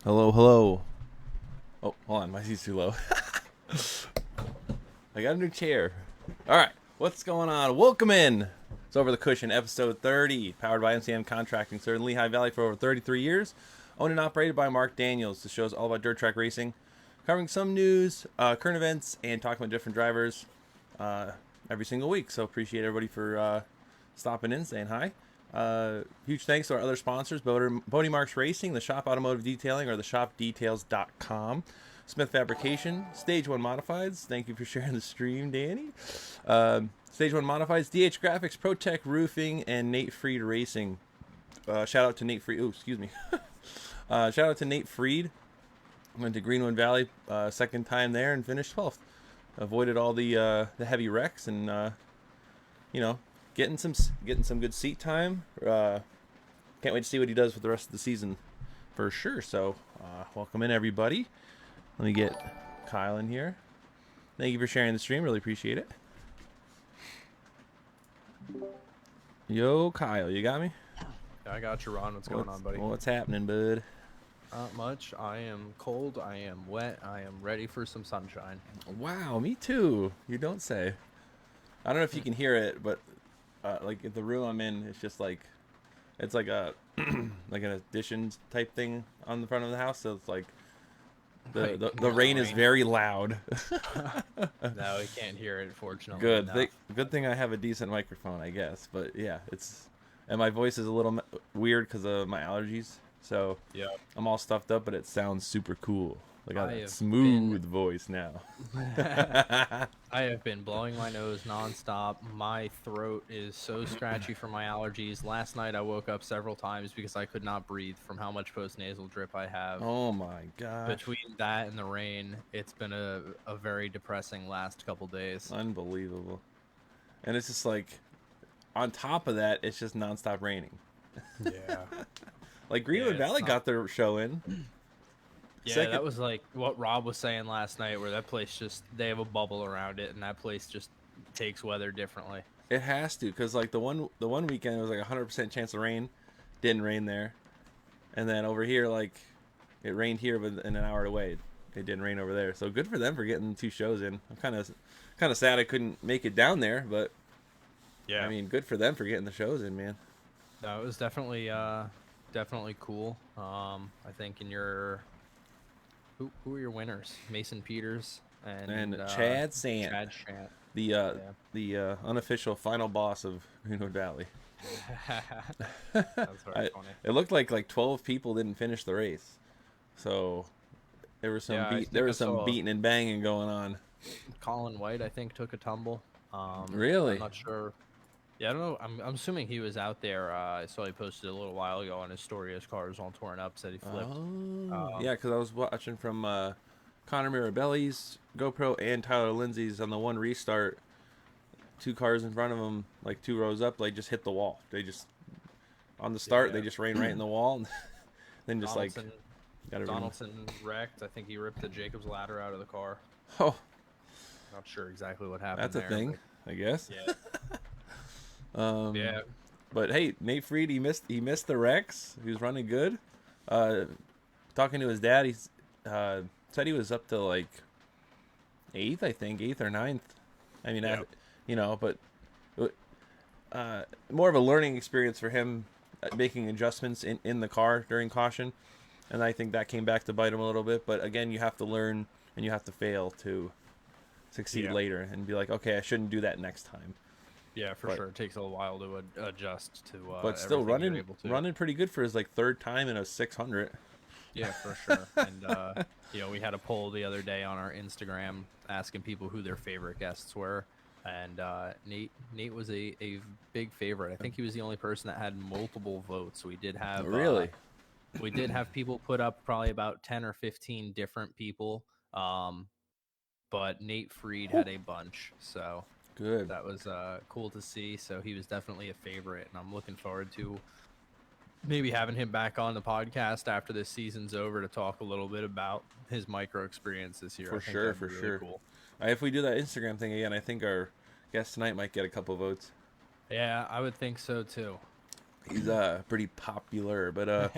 Hello, hello. Oh, hold on, my seat's too low. I got a new chair. All right, what's going on? Welcome in. It's Over the Cushion, episode 30, powered by MCM Contracting, served in Lehigh Valley for over 33 years. Owned and operated by Mark Daniels. The show's all about dirt track racing, covering some news, current events, and talking with different drivers every single week. So appreciate everybody for stopping in, saying hi. Huge thanks to our other sponsors, Bodie Marks Racing, the Shop Automotive Detailing, or the shopdetails.com. Smith Fabrication, Stage 1 Modifieds. Thank you for sharing the stream, Danny. Stage 1 Modifieds, DH Graphics, ProTech Roofing, and Nate Freed Racing. Shout out to Nate Freed. Oh, excuse me. Shout out to Nate Freed. Went to Greenwood Valley, second time there, and finished 12th. Avoided all the heavy wrecks and, getting some good seat time. Can't wait to see what he does for the rest of the season, for sure. So, welcome in everybody. Let me get Kyle in here. Thank you for sharing the stream. Really appreciate it. Yo, Kyle, you got me? I got you, Ron. What's going on, buddy? What's happening, bud? Not much. I am cold. I am wet. I am ready for some sunshine. Wow, me too. You don't say. I don't know if you can hear it, but like the room I'm in, it's just like, it's like a like an additions type thing on the front of the house. So it's like the rain is very loud. No, we can't hear it, fortunately. Good thing I have a decent microphone, I guess. But yeah, and my voice is a little weird because of my allergies. So yeah, I'm all stuffed up, but it sounds super cool. Like I got that smooth voice now. I have been blowing my nose nonstop. My throat is so scratchy from my allergies. Last night I woke up several times because I could not breathe from how much postnasal drip I have. Oh my gosh. Between that and the rain, it's been a very depressing last couple days. Unbelievable. And it's just like, on top of that, it's just nonstop raining. Yeah. Like Greenwood Valley got their show in. Yeah, that was like what Rob was saying last night, where that place they have a bubble around it, and that place just takes weather differently. It has to, because like the one weekend, it was like 100% chance of rain. Didn't rain there. And then over here, like, it rained here, but in an hour away, it didn't rain over there. So good for them for getting 2 shows in. I'm kind of sad I couldn't make it down there, but yeah, I mean, good for them for getting the shows in, man. No, it was definitely cool. I think in your who are your winners? Mason Peters and Chad Sant. Chad Sant. The unofficial final boss of Greenwood Valley. That's very funny. It looked like 12 people didn't finish the race, so there was some beating and banging going on. Colin White, I think, took a tumble. Really? I'm not sure. Yeah, I don't know. I'm assuming he was out there. I saw he posted a little while ago on his story. His car was all torn up. Said he flipped. Yeah, because I was watching from Connor Mirabelli's GoPro and Tyler Lindsay's on the one restart. 2 cars in front of them, like 2 rows up, like just hit the wall. They just on the start, they just ran right in the wall, and then just Donaldson wrecked. I think he ripped the Jacob's ladder out of the car. Oh, not sure exactly what happened. That's a thing, I guess. Yeah. Yeah. But hey, Nate Freed, he missed the wrecks. He was running good. Talking to his dad, he said he was up to like 8th, I think, 8th or 9th. I mean, but more of a learning experience for him, making adjustments in the car during caution. And I think that came back to bite him a little bit. But again, you have to learn and you have to fail to succeed later and be like, okay, I shouldn't do that next time. Yeah, for sure. It takes a while to adjust to. But still running pretty good for his like 3rd time in a 600. Yeah, for sure. And we had a poll the other day on our Instagram asking people who their favorite guests were, and Nate was a big favorite. I think he was the only person that had multiple votes. We did have we did have people put up probably about 10 or 15 different people, but Nate Freed had a bunch. So. Good. That was cool to see. So he was definitely a favorite, and I'm looking forward to maybe having him back on the podcast after this season's over to talk a little bit about his micro experience this year. For sure. Cool. If we do that Instagram thing again, I think our guest tonight might get a couple votes. Yeah, I would think so too. He's pretty popular, but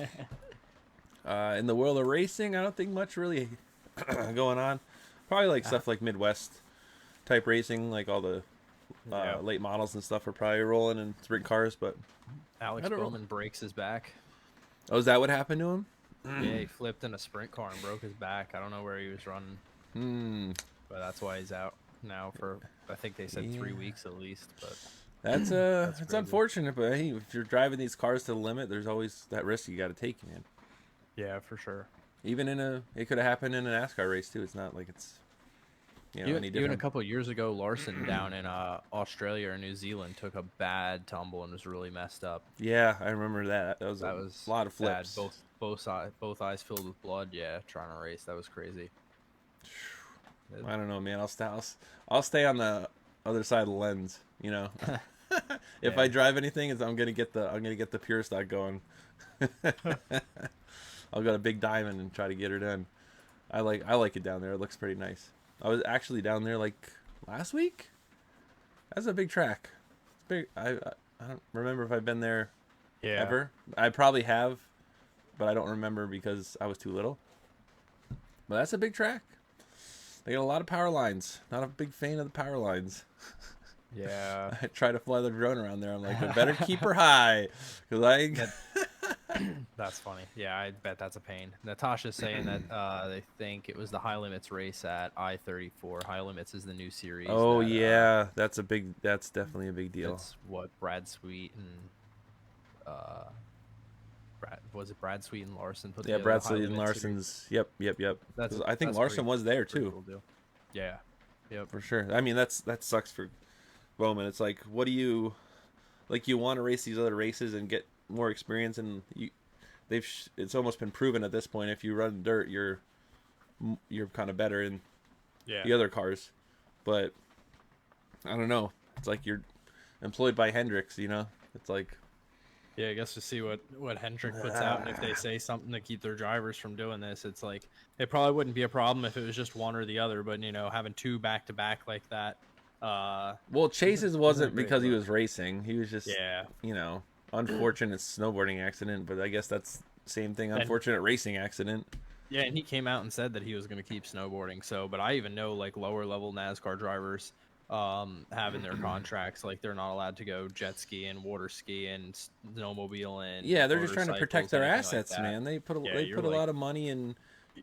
In the world of racing, I don't think much really going on. Probably like stuff like Midwest type racing, like all the late models and stuff are probably rolling in sprint cars. But Alex Bowman breaks his back. Oh, is that what happened to him? Yeah, he flipped in a sprint car and broke his back. I don't know where he was running, but that's why he's out now for, I think they said 3 weeks at least. But that's it's unfortunate. But hey, if you're driving these cars to the limit, there's always that risk you got to take, man. Yeah, for sure. Even it could have happened in a NASCAR race too. It's not like it's any different. Even a couple of years ago, Larson down in Australia or New Zealand took a bad tumble and was really messed up. Yeah, I remember that. That was a lot of flips. Bad. Both eyes filled with blood. Yeah, trying to race. That was crazy. I don't know, man. I'll stay on the other side of the lens. You know, if I drive anything, I'm gonna get the pure stock going. I'll go to Big Diamond and try to get her done. I like it down there. It looks pretty nice. I was actually down there like last week. That's a big track. It's big. I don't remember if I've been there ever. I probably have, but I don't remember because I was too little. But that's a big track. They got a lot of power lines. Not a big fan of the power lines. Yeah. I try to fly the drone around there. I'm like, I better keep her high. Because That's funny. Yeah, I bet that's a pain. Natasha's saying that they think it was the High Limits race at I-34. High Limits is the new series. Oh, yeah. That's definitely a big deal. That's what Brad Sweet and Brad Sweet and Larson put together? Yeah, Brad Sweet and Larson's. Yep. I think Larson was there too. Cool deal. Yeah. Yep. For sure. I mean, that sucks for Bowman. It's like, what do you want to race these other races and get more experience, and it's almost been proven at this point, if you run dirt, you're kind of better in the other cars. But I don't know. It's like you're employed by Hendricks, you know? It's like, yeah, I guess to see what Hendrick puts out, and if they say something to keep their drivers from doing this, it's like it probably wouldn't be a problem if it was just one or the other, but having two back to back like that. Well, Chase's wasn't because he was racing. He was just yeah. Unfortunate snowboarding accident, but I guess that's the same thing. Unfortunate racing accident. Yeah, and he came out and said that he was going to keep snowboarding. So, but I even know like lower level NASCAR drivers have in their contracts like they're not allowed to go jet skiing, water skiing, snowmobiling. Yeah, they're just trying to protect their assets, like man. They put a lot of money in.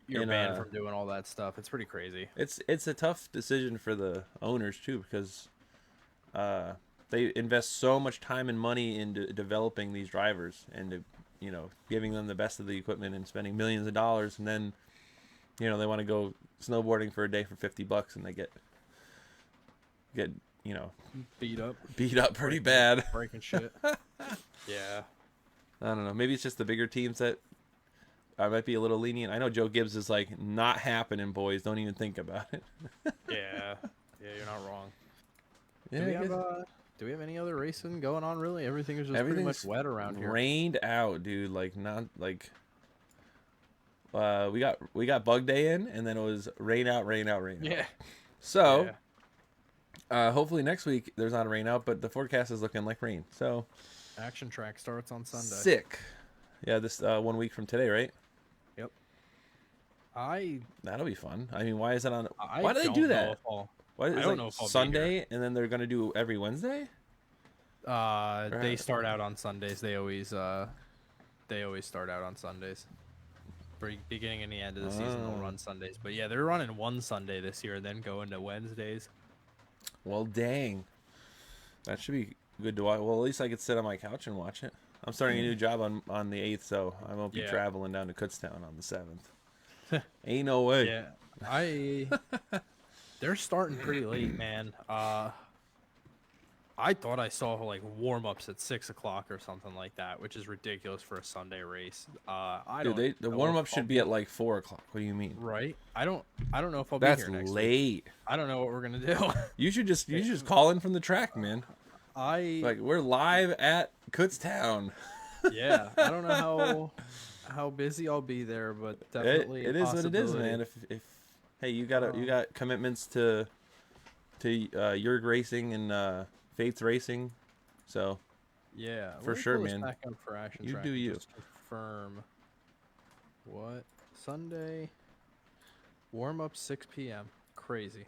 You're banned from doing all that stuff. It's pretty crazy. It's a tough decision for the owners too, because they invest so much time and money into developing these drivers and giving them the best of the equipment and spending millions of dollars, and then they want to go snowboarding for a day for $50 and they get beat up pretty bad, breaking shit. Yeah, I don't know. Maybe it's just the bigger teams that I might be a little lenient. I know Joe Gibbs is like, not happening, boys. Don't even think about it. Yeah, you're not wrong. Yeah, do we have any other racing going on? Really, everything is just pretty much wet around here. Rained out, dude. Like not like. We got bug day in, and then it was rain out. Yeah. So, hopefully next week there's not a rain out, but the forecast is looking like rain. So, Action Track starts on Sunday. Sick. Yeah, this 1 week from today, right? Yep. That'll be fun. I mean, why is it on? Why do they do that? Why is it like Sunday and then they're gonna do every Wednesday? They start out on Sundays. They always start out on Sundays. Beginning and the end of the season, they'll run Sundays. But yeah, they're running one Sunday this year, and then going to Wednesdays. Well, dang, that should be good to watch. Well, at least I could sit on my couch and watch it. I'm starting a new job on the 8th, so I won't be traveling down to Kutztown on the 7th. Ain't no way. Yeah, they're starting pretty late, man. I thought I saw like warm-ups at 6 o'clock or something like that, which is ridiculous for a Sunday race. The warm-up should be at like 4 o'clock. What do you mean? Right? I don't know if I'll be here next week. That's late. I don't know what we're gonna do. You should just call in from the track, man. We're live at Kutztown. Yeah, I don't know how busy I'll be there, but definitely it is what it is, man. If hey, you got commitments to Yerg Racing and Fates Racing, so yeah, for sure, man. Back up for Action you Track do you. just confirm What? Sunday. Warm up 6 p.m. Crazy.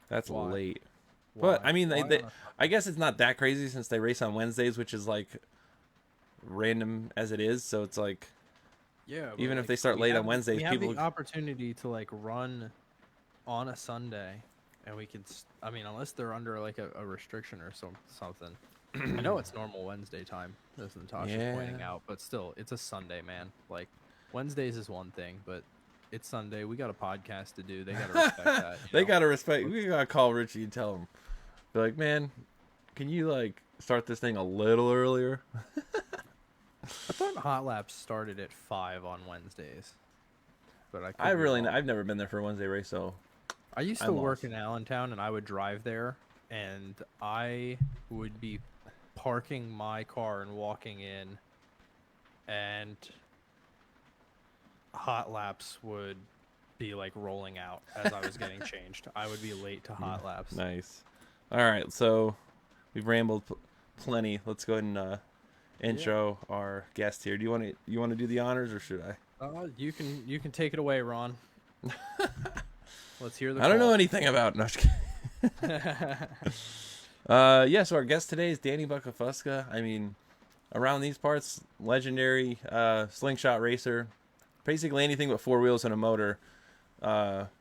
That's Why? late. Why? But I mean, Why they on a- I guess it's not that crazy since they race on Wednesdays, which is like random as it is. So it's like Yeah, but, even if like, they start we late on have- Wednesdays, we have people the opportunity to like run on a Sunday, and we can. I mean, unless they're under like a restriction or something. I know it's normal Wednesday time, as Natasha's pointing Yeah. out, but still, it's a Sunday, man. Like Wednesdays is one thing, but it's Sunday. We got a podcast to do. They gotta respect that. You they know? gotta respect. We gotta call Richie and tell him, be like, man, can you like start this thing a little earlier? I thought hot laps started at 5 on Wednesdays, but I could I be really, wrong. I've never been there for a Wednesday race, so I used to I'm work lost. in Allentown, and I would drive there, and I would be parking my car and walking in, and hot laps would be like rolling out as I was getting changed. I would be late to hot laps. Nice. All right, so we've rambled plenty. Let's go ahead and intro our guest here. Do you want to do the honors or should I? You can take it away, Ron. Let's hear the I don't know call. anything about. No, just kidding. Yeah, so our guest today is Danny Buccafusca. I mean, around these parts, legendary slingshot racer. Basically anything but four wheels and a motor.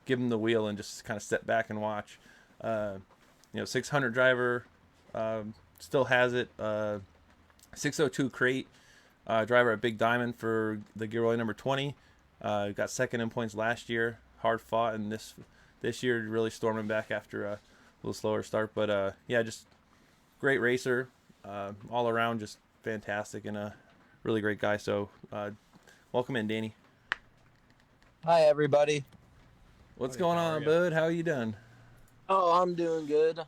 Give him the wheel and just kind of step back and watch. 600 driver, still has it. 602 crate driver at Big Diamond for the Giveaway number 20. Got second in points last year. Hard fought, and this year really storming back after a little slower start. But yeah, just great racer, all around, just fantastic and a really great guy. So welcome in, Danny. Hi, everybody. What's Hey, going how are on, ya? bud? How you done? Oh, I'm doing good.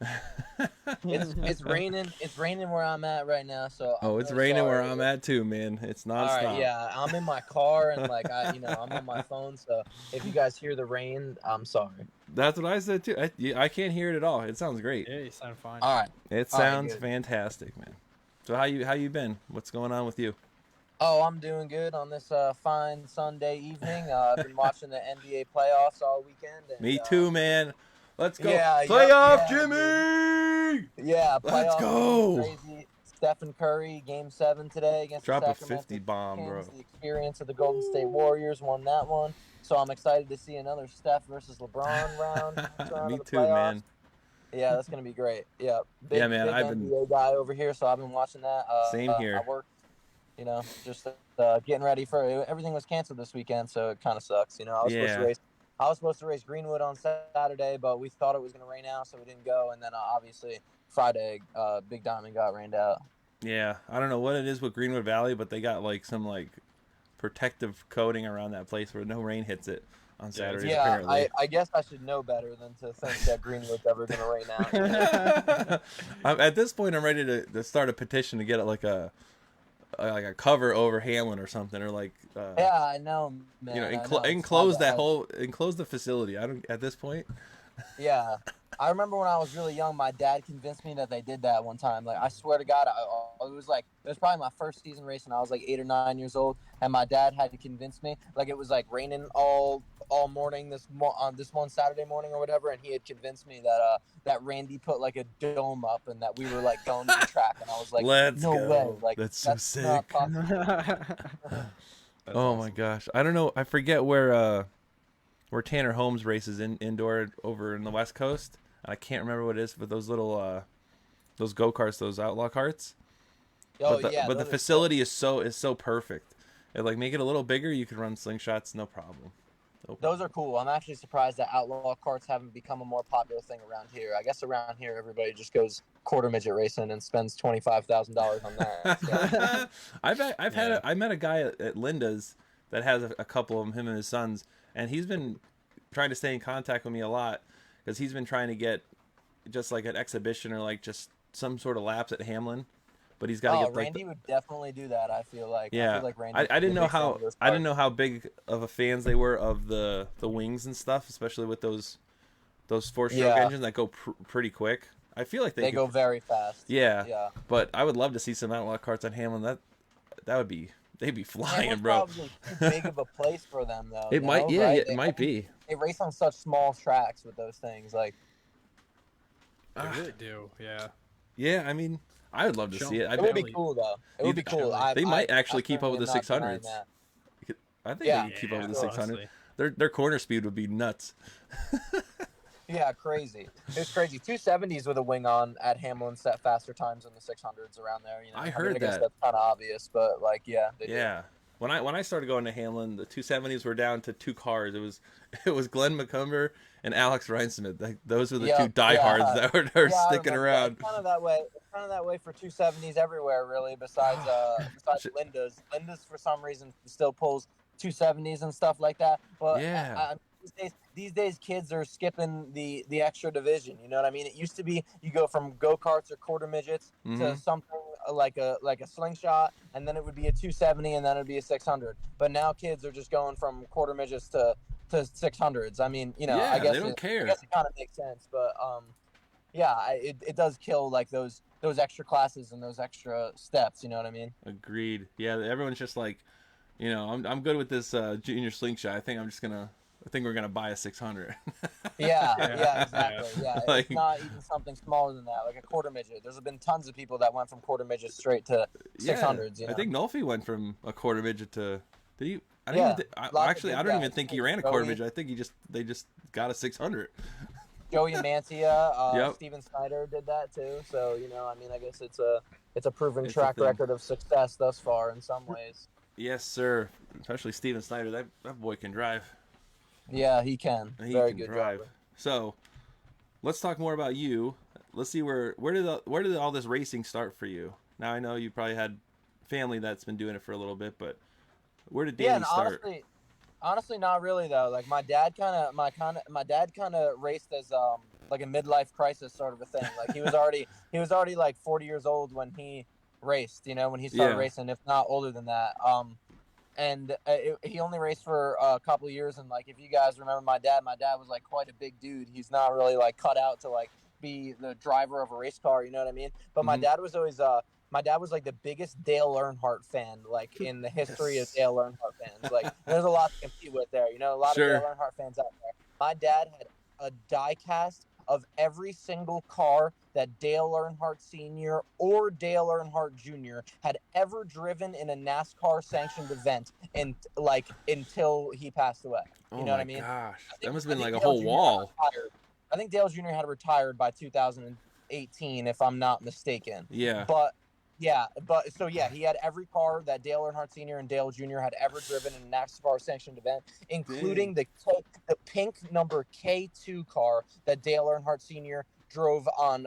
It's raining. It's raining where I'm at right now. So Oh, I'm it's really raining where sorry. I'm at too, man. It's All nonstop. right, yeah, I'm in my car and I'm on my phone. So if you guys hear the rain, I'm sorry. That's what I said too. I can't hear it at all. It sounds great. Yeah, you sound fine. All right. It All right, sounds good. fantastic, man. So how you been? What's going on with you? Oh, I'm doing good on this fine Sunday evening. I've been watching the NBA playoffs all weekend. And, Me too, man. Let's go. Yeah, yep, Playoff yeah, Jimmy! Yeah, Let's playoffs go. are crazy. Stephen Curry, Game 7 today against Drop the a Sacramento 50 bomb, bro. Kings. The experience of the Golden State Warriors won that one. So I'm excited to see another Steph versus LeBron round. Me of the too, playoffs. man. Yeah, that's gonna be great. Yeah, Yeah, man, Big I've been- NBA guy over here, so I've been watching that. Same here. I worked, just getting ready for everything was canceled this weekend, so it kind of sucks. I was supposed to race Greenwood on Saturday, but we thought it was gonna rain out, so we didn't go. And then obviously Friday, Big Diamond got rained out. Yeah, I don't know what it is with Greenwood Valley, but they got like some like protective coating around that place where no rain hits it on Saturdays. Yeah, Apparently. I guess I should know better than to think that Greenwood's ever gonna rain out. At this point, I'm ready to start a petition to get it like a cover over Hamlin or something, or like Yeah, I know, man. enclose enclose the facility. I don't at this point. Yeah, I remember when I was really young, my dad convinced me that they did that one time. Like, I swear to God, it was probably my first season racing. I was like 8 or 9 years old, and my dad had to convince me. Like, it was like raining all morning on this one Saturday morning or whatever, and he had convinced me that Randy put like a dome up and that we were like going to the track, and I was like, Let's no go. way, like That's so not sick. possible. Oh my gosh, I don't know. I forget where Tanner Holmes races indoor over in the West Coast. I can't remember what it is, but those little those go-karts, those outlaw carts. Oh, but yeah, the those are facility is so perfect. It, like, make it a little bigger, you can run slingshots, no problem. Those are cool. I'm actually surprised that outlaw carts haven't become a more popular thing around here. I guess around here everybody just goes quarter midget racing and spends $25,000 on that. So. I met a guy at Linda's that has a couple of them, him and his sons, and he's been trying to stay in contact with me a lot because he's been trying to get just like an exhibition or like just some sort of laps at Hamlin. But he's got to get like Randy would definitely do that. I feel like. Yeah, I feel like Randy I didn't know how I didn't how big of a fans they were of the wings and stuff, especially with those four-stroke engines that go pretty quick. I feel like they go very fast. Yeah, Yeah. But I would love to see some outlaw carts on Hamlin. That would be they'd be flying, Hamlin's bro. probably too big of a place for them, though. It might, yeah, right? yeah, it might be. They race on such small tracks with those things. Like, They really do. Yeah. Yeah, I mean, I would love to see it. it would be cool, though. It would be cool. They might actually keep up certainly with the am not denying 600s. that. I think Yeah. they could keep up with the Yeah, 600. honestly. Their corner speed would be nuts. Yeah, crazy. It's crazy. 270s with a wing on at Hamlin set faster times than the 600s around there. You know, I heard guess that. that's kind of obvious, but like, yeah, they do. Yeah. When I started going to Hamlin, the 270s were down to 2 cars. It was Glenn McCumber and Alex Reinsmith. Like, those were the Yep, two diehards yeah. that were Yeah, I sticking remember around. It's kind of that way. It's kind of that way for 270s everywhere, really. Besides Linda's. Linda's for some reason still pulls 270s and stuff like that. But Yeah. these days, kids are skipping the extra division. You know what I mean? It used to be you go from go karts or quarter midgets to Mhm. something like a slingshot, and then it would be a 270, and then it'd be a 600. But now kids are just going from quarter midgets to 600s. I mean, you know, Yeah, I guess they don't care. I guess it kind of makes sense, but yeah, it does kill like those extra classes and those extra steps. You know what I mean? Agreed. Yeah, everyone's just like, I'm good with this junior slingshot. I think we're gonna buy a 600. Yeah, yeah, exactly. Yeah, Like- it's not even something smaller than that, like a quarter midget. There's been tons of people that went from quarter midgets straight to 600s. You know? I think Nolfi went from a quarter midget to. Did he? I don't Yeah, even lots of actually, I good don't even guys. think he ran a Joey- quarter midget. I think they just got a 600. Joey Mancia, Yep. Steven Snyder did that too. So you know, I mean, I guess it's a proven It's a track thing. record of success thus far in some ways. Yes, sir. Especially Steven Snyder. That boy can drive. Yeah, he can. He Very can good drive. driver. So, let's talk more about you. Let's see where did all this racing start for you? Now I know you probably had family that's been doing it for a little bit, but where did Danny Yeah, and start? honestly, not really though. Like my dad kind of raced as like a midlife crisis sort of a thing. Like he was already like 40 years old when he raced. You know, when he started Yeah. racing, if not older than that. And he only raced for a couple of years. And like if you guys remember my dad was like quite a big dude. He's not really like cut out to like be the driver of a race car. You know what I mean? But my Mhm. dad was always my dad was like the biggest Dale Earnhardt fan, like in the history Yes. of Dale Earnhardt fans. Like, there's a lot to compete with there. You know, a lot Sure. of Dale Earnhardt fans out there. My dad had a die cast of every single car that Dale Earnhardt Sr. or Dale Earnhardt Jr. had ever driven in a NASCAR sanctioned event, and like until he passed away. You Oh know my what I mean? gosh, I that think- must have been I like think a Dale whole Jr. wall. had retired. I think Dale Jr. had retired by 2018, if I'm not mistaken. Yeah. But he had every car that Dale Earnhardt Sr. and Dale Jr. had ever driven in a NASCAR sanctioned event, including the pink number K2 car that Dale Earnhardt Sr. drove on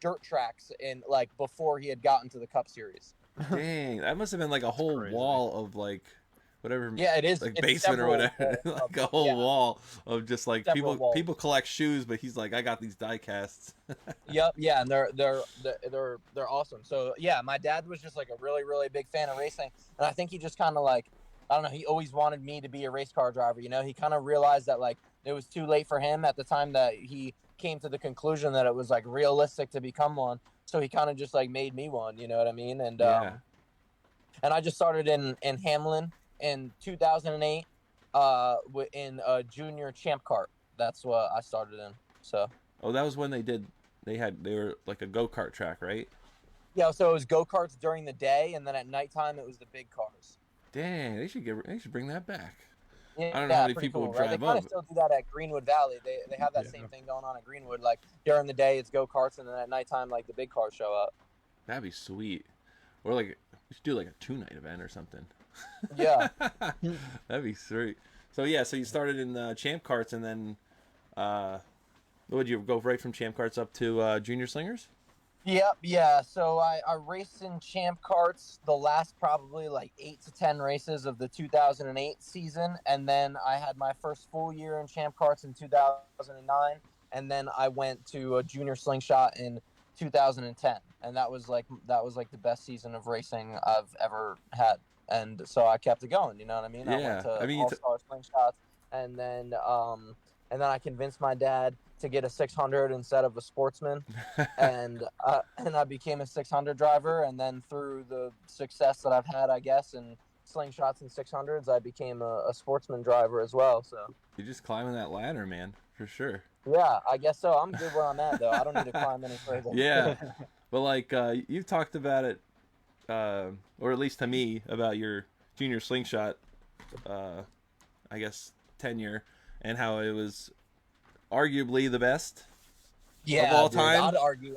dirt tracks in like before he had gotten to the Cup Series. Dang, that must have been like a whole crazy. wall of like whatever. Yeah, it is. Like It's basement or several whatever, walls like of- a whole yeah. wall of just like Several walls. people collect shoes, but he's like, I got these die casts. Yep, yeah, and they're awesome. So yeah, my dad was just like a really really big fan of racing, and I think he just kind of like, I don't know, he always wanted me to be a race car driver. You know, he kind of realized that like it was too late for him at the time that he came to the conclusion that it was like realistic to become one. So he kind of just like made me one. You know what I mean? And Yeah. and I just started in Hamlin in 2008 in a junior champ cart. That's what I started in. So. Oh, that was when they were like a go-kart track, right? Yeah, so it was go-karts during the day, and then at nighttime it was the big cars. Dang, they should bring that back. Yeah, I don't know how many pretty people would right? drive They kind up. of still do that at Greenwood Valley. They have that Yeah. same thing going on at Greenwood. Like during the day it's go-karts, and then at nighttime like the big cars show up. That'd be sweet. Or like we should do like a 2-night event or something. Yeah. That'd be sweet. So yeah, so you started in champ carts, and then would you go right from champ carts up to junior slingers? Yep, yeah. So I raced in champ carts the last probably like 8 to 10 races of the 2008 season, and then I had my first full year in champ carts in 2009, and then I went to a junior slingshot in 2010, and that was like the best season of racing I've ever had, and so I kept it going. You know what I mean? I Yeah, went to I mean, all-star slingshots, and then I convinced my dad to get a 600 instead of a Sportsman, and I became a 600 driver. And then through the success that I've had, I guess, in slingshots and 600s, I became a sportsman driver as well. So You're just climbing that ladder, man, for sure. yeah, I guess so. I'm good where I'm at, though. I don't need to climb any further. Yeah, but like you've talked about it, or at least to me, about your junior slingshot, I guess tenure, and how it was arguably the best Yeah, of all dude, time.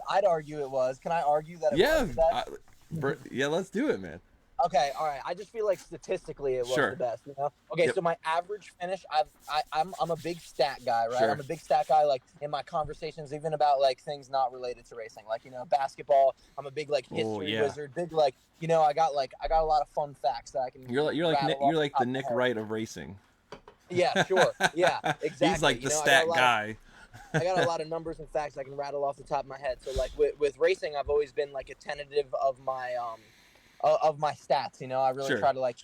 I'd argue it was. Can I argue that it Yeah, was the best? yeah, let's do it, man. Okay, all right. I just feel like statistically it was Sure. the best, you know. Okay, Yep. so my average finish, I'm a big stat guy, right? Sure. I'm a big stat guy, like in my conversations, even about like things not related to racing, like basketball. I'm a big like history yeah. wizard, big like I got a lot of fun facts that I can. You're like the Nick Wright of racing. Yeah, sure. Yeah, exactly. He's like the stat guy. I got a lot of numbers and facts I can rattle off the top of my head. So like with racing, I've always been like a tentative of my stats. I really Sure. try to like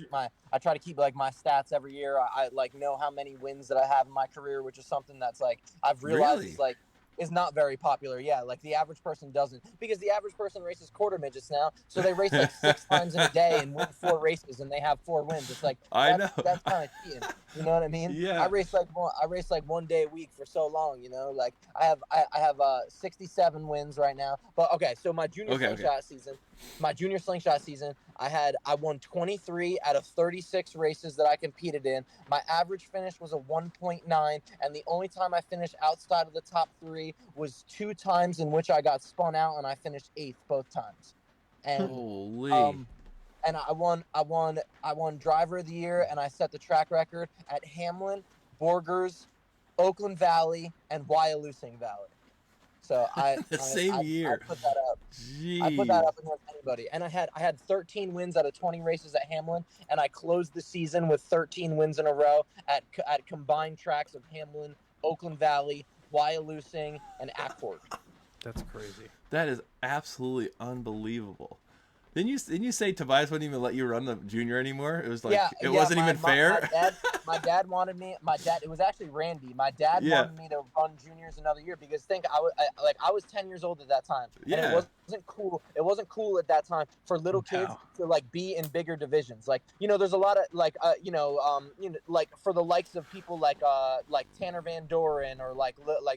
I try to keep like my stats every year. I like know how many wins that I have in my career, which is something that's like I've realized Really? is not very popular. Yeah, like the average person doesn't, because the average person races quarter midgets now, so they race like 6 times in a day and win 4 races and they have 4 wins. It's like that's kind of cheating. You know what I mean? Yeah. I race like 1 day a week for so long. Like I have 67 wins right now. But okay, so my junior slingshot season, I won 23 out of 36 races that I competed in. My average finish was a 1.9, and the only time I finished outside of the top 3 was 2 times in which I got spun out and I finished 8th both times. And Holy. and I won driver of the year, and I set the track record at Hamlin, Borgers, Oakland Valley, and Wyalusing Valley. So same year. I put that up. Jeez. I put that up against anybody. And I had 13 wins out of 20 races at Hamlin, and I closed the season with 13 wins in a row at combined tracks of Hamlin, Oakland Valley, Wyalusing, and Accord. That's crazy. That is absolutely unbelievable. Didn't you say Tobias wouldn't even let you run the junior anymore? It was like it wasn't even fair. My dad wanted me. It was actually Randy. My dad wanted me to run juniors another year because I was 10 years old at that time. Yeah. And it wasn't cool. It wasn't cool at that time for little kids to like be in bigger divisions. Like there's a lot of like for the likes of people like Tanner Van Doren or like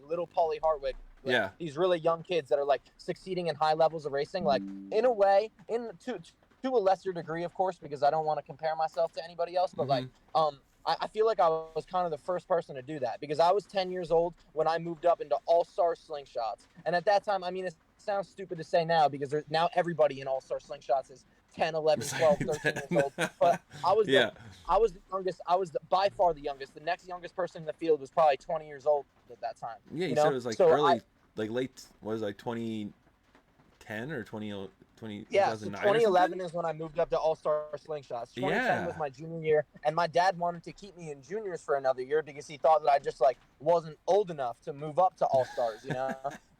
little Paulie Hartwig. Yeah. These really young kids that are like succeeding in high levels of racing, like in a way, to a lesser degree, of course, because I don't want to compare myself to anybody else, but I feel like I was kind of the first person to do that because I was 10 years old when I moved up into all-star slingshots. And at that time, I mean, it sounds stupid to say now because now everybody in all-star slingshots is 10, 11, 12, 13 years old. But I was I was the youngest. I was by far the youngest. The next youngest person in the field was probably 20 years old at that time. Yeah, you said it was like early, like late, what was it, like 2010 or 2009? Yeah, so 2011 is when I moved up to All-Star Slingshots. 2010 was my junior year, and my dad wanted to keep me in juniors for another year because he thought that I just like wasn't old enough to move up to All-Stars,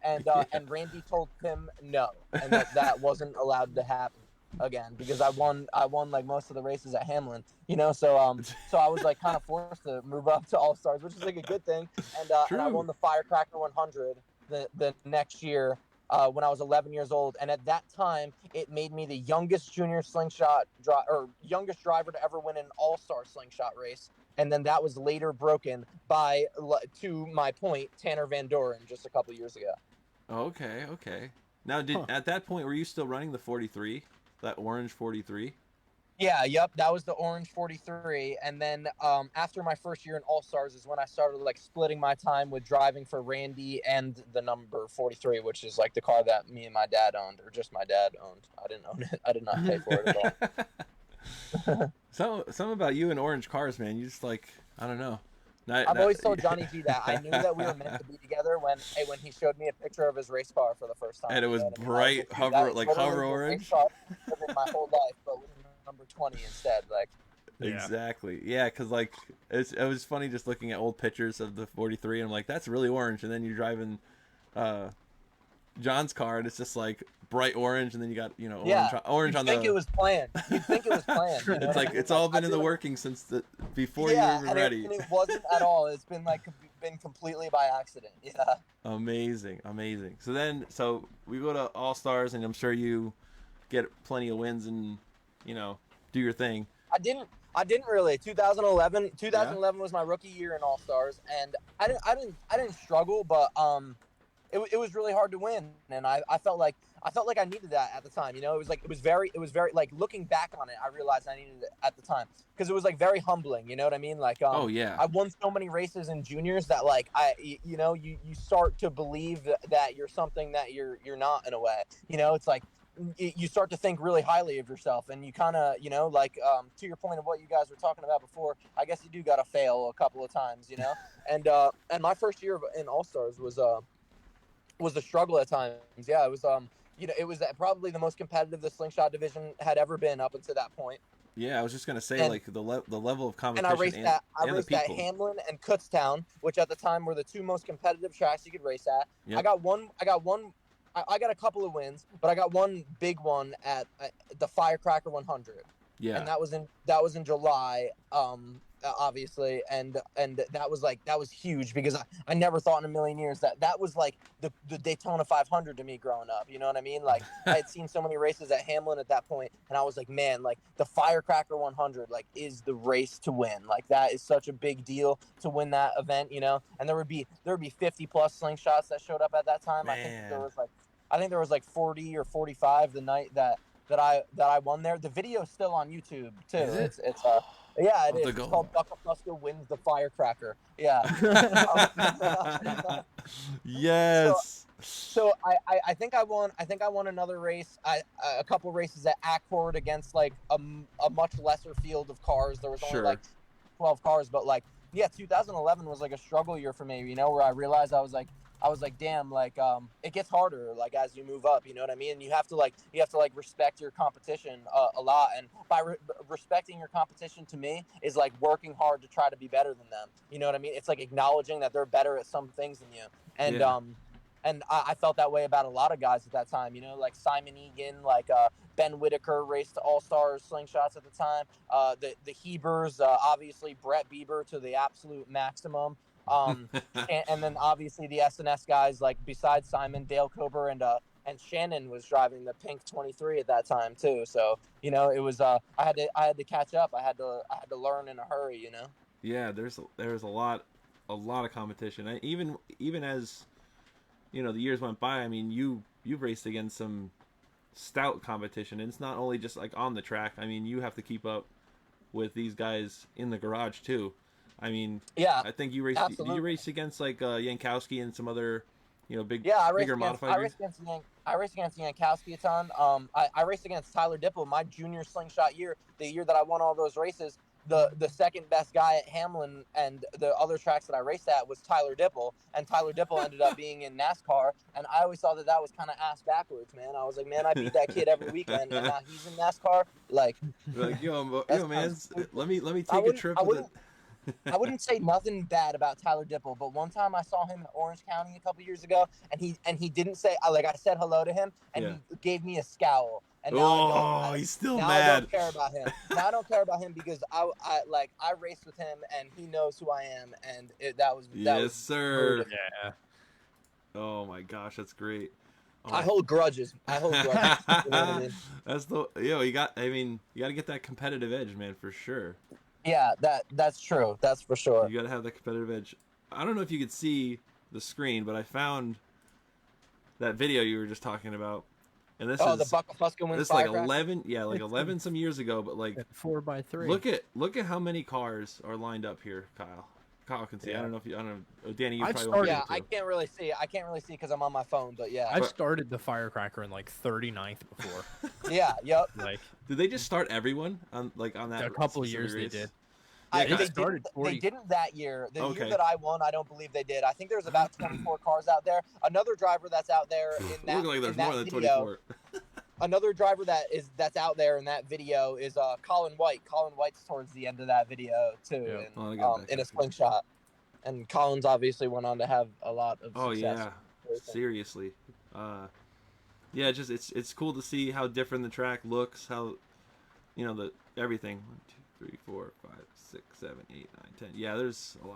And and Randy told him no, and that wasn't allowed to happen again because I won like most of the races at Hamlin, so I was like kind of forced to move up to All-Stars, which is like a good thing. And I won the Firecracker 100 the next year when I was 11 years old, and at that time it made me the youngest junior youngest driver to ever win an all-star slingshot race. And then that was later broken by, to my point, Tanner Van Doren just a couple years ago. Okay. Now, at that point were you still running the 43, that orange 43? Yeah, yep, that was the orange 43, and then after my first year in All-Stars is when I started like splitting my time with driving for Randy and the number 43, which is like the car that me and my dad owned, or just my dad owned. I didn't own it. I did not pay for it at all. Something about you and orange cars, man. You just like, I don't know. I've always told Johnny G that I knew that we were meant to be together when he showed me a picture of his race car for the first time. And it was bright hover orange. My whole life, but with number 20 instead, like. Exactly. Yeah, because like it was funny just looking at old pictures of the 43, and I'm like, that's really orange. And then you're driving John's car, and it's just like bright orange, and then you got orange on the. You'd think it was planned. It's like it's all been in the working since before you were even ready. And it wasn't at all. It's been been completely by accident. Yeah. Amazing. So we go to All Stars, and I'm sure you get plenty of wins and do your thing. I didn't really. 2011 was my rookie year in All Stars, and I didn't struggle, but it was really hard to win, and I felt like I needed that at the time. You know, it was very like looking back on it, I realized I needed it at the time because it was like very humbling. You know what I mean? Like Oh yeah. I won so many races in juniors that like you know you start to believe that you're something that you're not in a way. You know, it's like you start to think really highly of yourself, and you kind of, you know, like to your point of what you guys were talking about before, I guess you do got to fail a couple of times, you know. And my first year in All Stars was a struggle at times. Yeah, it was you know, it was probably the most competitive the slingshot division had ever been up until that point. Yeah, I was just gonna say, And like the level of and competition I and the raced at people. Hamlin and Kutztown, which at the time were the two most competitive tracks you could race at. Yep. I got a couple of wins, but I got one big one at the Firecracker 100. Yeah. And that was in July, obviously, and that was huge because I never thought in a million years that was like the Daytona 500 to me growing up. You know what I mean? Like I had seen so many races at Hamlin at that point, and I was like, man, like the Firecracker 100 like is the race to win. Like that is such a big deal to win that event, you know. And there would be 50 plus slingshots that showed up at that time. Man. I think there was like 40 or 45 the night that I won there. The video's still on YouTube too. Is it? It's yeah, it is. It's go. called Buccafusca Wins the Firecracker. Yeah. Yes. So I think I won another race. A couple races at Accord against like a much lesser field of cars. There was only like 12 cars, but like yeah, 2011 was like a struggle year for me. You know, where I realized I was like, damn, like it gets harder like as you move up. You know what I mean? And you have to like respect your competition a lot. And by respecting your competition to me is like working hard to try to be better than them. You know what I mean? It's like acknowledging that they're better at some things than you. And Yeah. And I felt that way about a lot of guys at that time, you know, like Simon Egan, like Ben Whitaker raced All-Stars slingshots at the time. The Hebers, obviously Brett Bieber to the absolute maximum. And then obviously the SNS guys, like besides Simon, Dale Kober and Shannon was driving the pink 23 at that time too. So, you know, it was I had to catch up. I had to learn in a hurry, you know. Yeah, there's a lot of competition. Even as you know, the years went by, I mean, you've raced against some stout competition, and it's not only just like on the track. I mean, you have to keep up with these guys in the garage too. I mean, yeah, I think you raced. Did you race against like Yankowski and some other, you know, bigger modified? I raced against Yankowski a ton. I raced against Tyler Dipple my junior slingshot year, the year that I won all those races. The second best guy at Hamlin and the other tracks that I raced at was Tyler Dipple, and Tyler Dipple ended up being in NASCAR, and I always thought that was kind of ass backwards, man. I was like, man, I beat that kid every weekend, and now he's in NASCAR. Like yo man, let me take a trip. I wouldn't say nothing bad about Tyler Dipple, but one time I saw him in Orange County a couple years ago, and he didn't say, like, I said hello to him, and he gave me a scowl. And now he's still mad. I don't care about him. Now I don't care about him because I raced with him, and he knows who I am, and that was sir. Brutal. Yeah. Oh my gosh, that's great. Oh. I hold grudges. You know what I mean? That's you got to get that competitive edge, man, for sure. Yeah, that's true. That's for sure. You got to have that competitive edge. I don't know if you could see the screen, but I found that video you were just talking about. And this is the Buccafusca wins. This is like 11 some years ago, but like 4x3. Look at how many cars are lined up here, Kyle. Kyle can see. Yeah. I don't know, Danny, you I've probably started- won't be Yeah, able to. I can't really see. I can't really see because I'm on my phone. But yeah, I've started the Firecracker in like 39th before. yeah, yep. Like Did they just start everyone on that? a couple of specific years race? they did. They started didn't that year. The Okay. year that I won, I don't believe they did. I think there's about 24 cars out there. Another driver that's out there in that, Looks like there's in that more than video, 24. Another driver that's out there in that video is Colin White. Colin White's towards the end of that video too, Yeah. Oh, I got that in a copy. slingshot. And Collins obviously went on to have a lot of Oh success. yeah, seriously. Yeah, just it's cool to see how different the track looks. How, you know, the everything. 1, 2, 3, 4, 5, 6, 7, 8, 9, 10. Yeah, there's a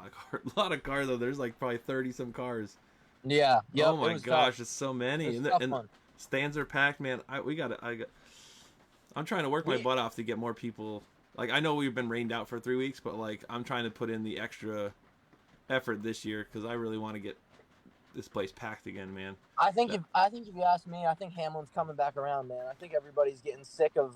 lot of cars though. There's like probably 30 some cars. Yeah. Yep, Oh my it was gosh, tough. it's so many. It was And tough and one. stands are packed, man. I'm trying to work my butt off to get more people like I know we've been rained out for 3 weeks, but like I'm trying to put in the extra effort this year because I really want to get this place packed again, man. I think if you ask me, I think Hamlin's coming back around, man. I think everybody's getting sick of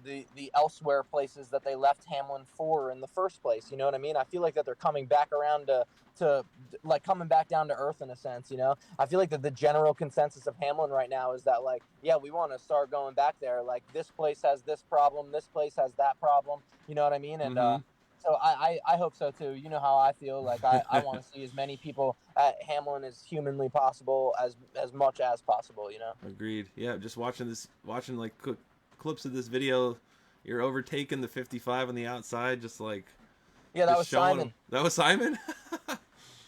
the elsewhere places that they left Hamlin for in the first place. You know what I mean? I feel like that they're coming back around to like coming back down to earth in a sense. You know, I feel like that the general consensus of Hamlin right now is that like, yeah, we want to start going back there. Like this place has this problem, this place has that problem. You know what I mean? And so I hope so too. You know how I feel. Like I want to see as many people at Hamlin as humanly possible, as much as possible. You know. Agreed. Yeah, just watching like clips of this video. You're overtaking the 55 on the outside, just like. Yeah, that was Simon. Them. That was Simon.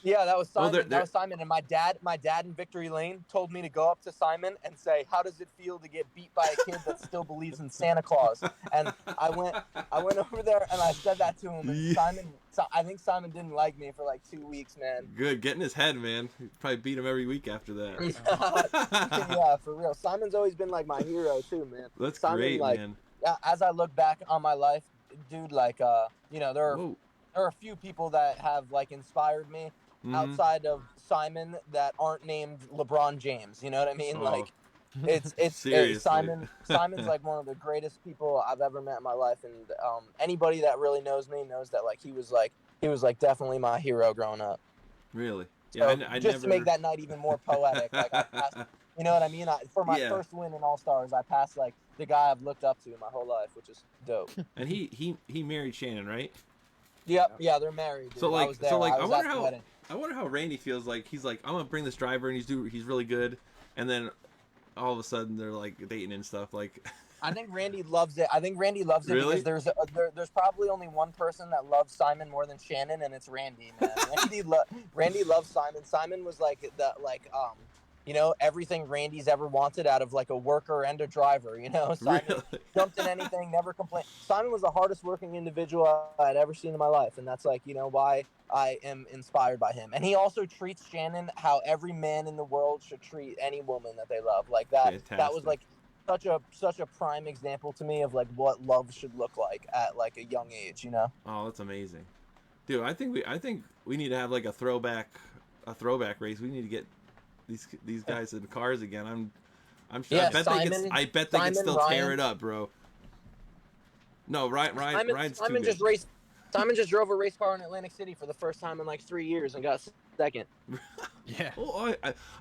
Yeah, that was Simon. They're... That was Simon. And my dad in Victory Lane told me to go up to Simon and say, "How does it feel to get beat by a kid that still believes in Santa Claus?" And I went over there and I said that to him. And I think Simon didn't like me for like 2 weeks, man. Good, get in his head, man. You'd probably beat him every week after that. Yeah, for real. Simon's always been like my hero too, man. That's Simon, great, like, man. As I look back on my life, dude, like you know, there are a few people that have like inspired me outside of Simon that aren't named LeBron James. You know what I mean? Like it's Simon's like one of the greatest people I've ever met in my life, and anybody that really knows me knows that like he was like definitely my hero growing up. Really? So yeah, I just to make that night even more poetic, like I passed, you know what I mean? For my first win in All Stars, I passed like the guy I've looked up to my whole life, which is dope. And he married Shannon, right? Yep, yeah, they're married. Dude. I wonder how Randy feels. Like he's like, I'm gonna bring this driver, and he's really good, and then all of a sudden they're like dating and stuff. Like, I think Randy loves it. Really? Because there's probably only one person that loves Simon more than Shannon, and it's Randy. Man, Randy loves Simon. Simon was like you know, everything Randy's ever wanted out of like a worker and a driver, you know. Simon jumped in anything, never complained. Simon was the hardest working individual I'd ever seen in my life, and that's like, you know, why I am inspired by him. And he also treats Shannon how every man in the world should treat any woman that they love. Like that. Fantastic. That was like such a prime example to me of like what love should look like at like a young age, you know. Oh, that's amazing. Dude, I think we need to have like a throwback race. We need to get these guys in cars again. I'm sure. Yeah, I bet they can still tear it up, bro. No, Ryan's Simon just raced. Simon just drove a race car in Atlantic City for the first time in like 3 years and got second. Yeah. Oh,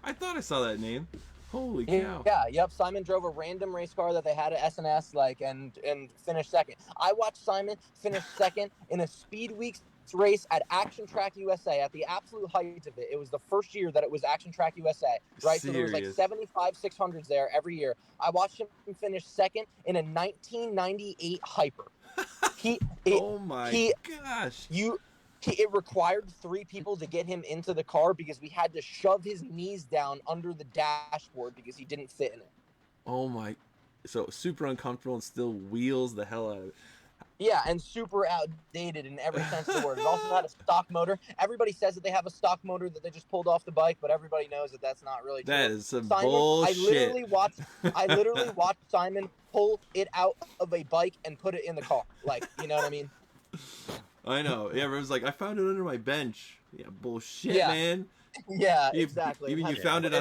I thought I saw that name. Holy cow. Yeah, yep. Simon drove a random race car that they had at SNS, like, and finished second. I watched Simon finish second in a Speed Weeks race at Action Track USA at the absolute height of it. It was the first year that it was Action Track USA, right? Serious? So there was like 75 600s there every year. I watched him finish second in a 1998 Hyper. Gosh. It required 3 people to get him into the car because we had to shove his knees down under the dashboard because he didn't fit in it. Oh my. So super uncomfortable and still wheels the hell out of it. Yeah, and super outdated in every sense of the word. It also had a stock motor. Everybody says that they have a stock motor that they just pulled off the bike, but everybody knows that that's not really true. That is some bullshit. I literally watched Simon pull it out of a bike and put it in the car. Like, you know what I mean? I know. Yeah, everyone's like, I found it under my bench. Yeah, bullshit, man. Yeah, exactly. Even you found it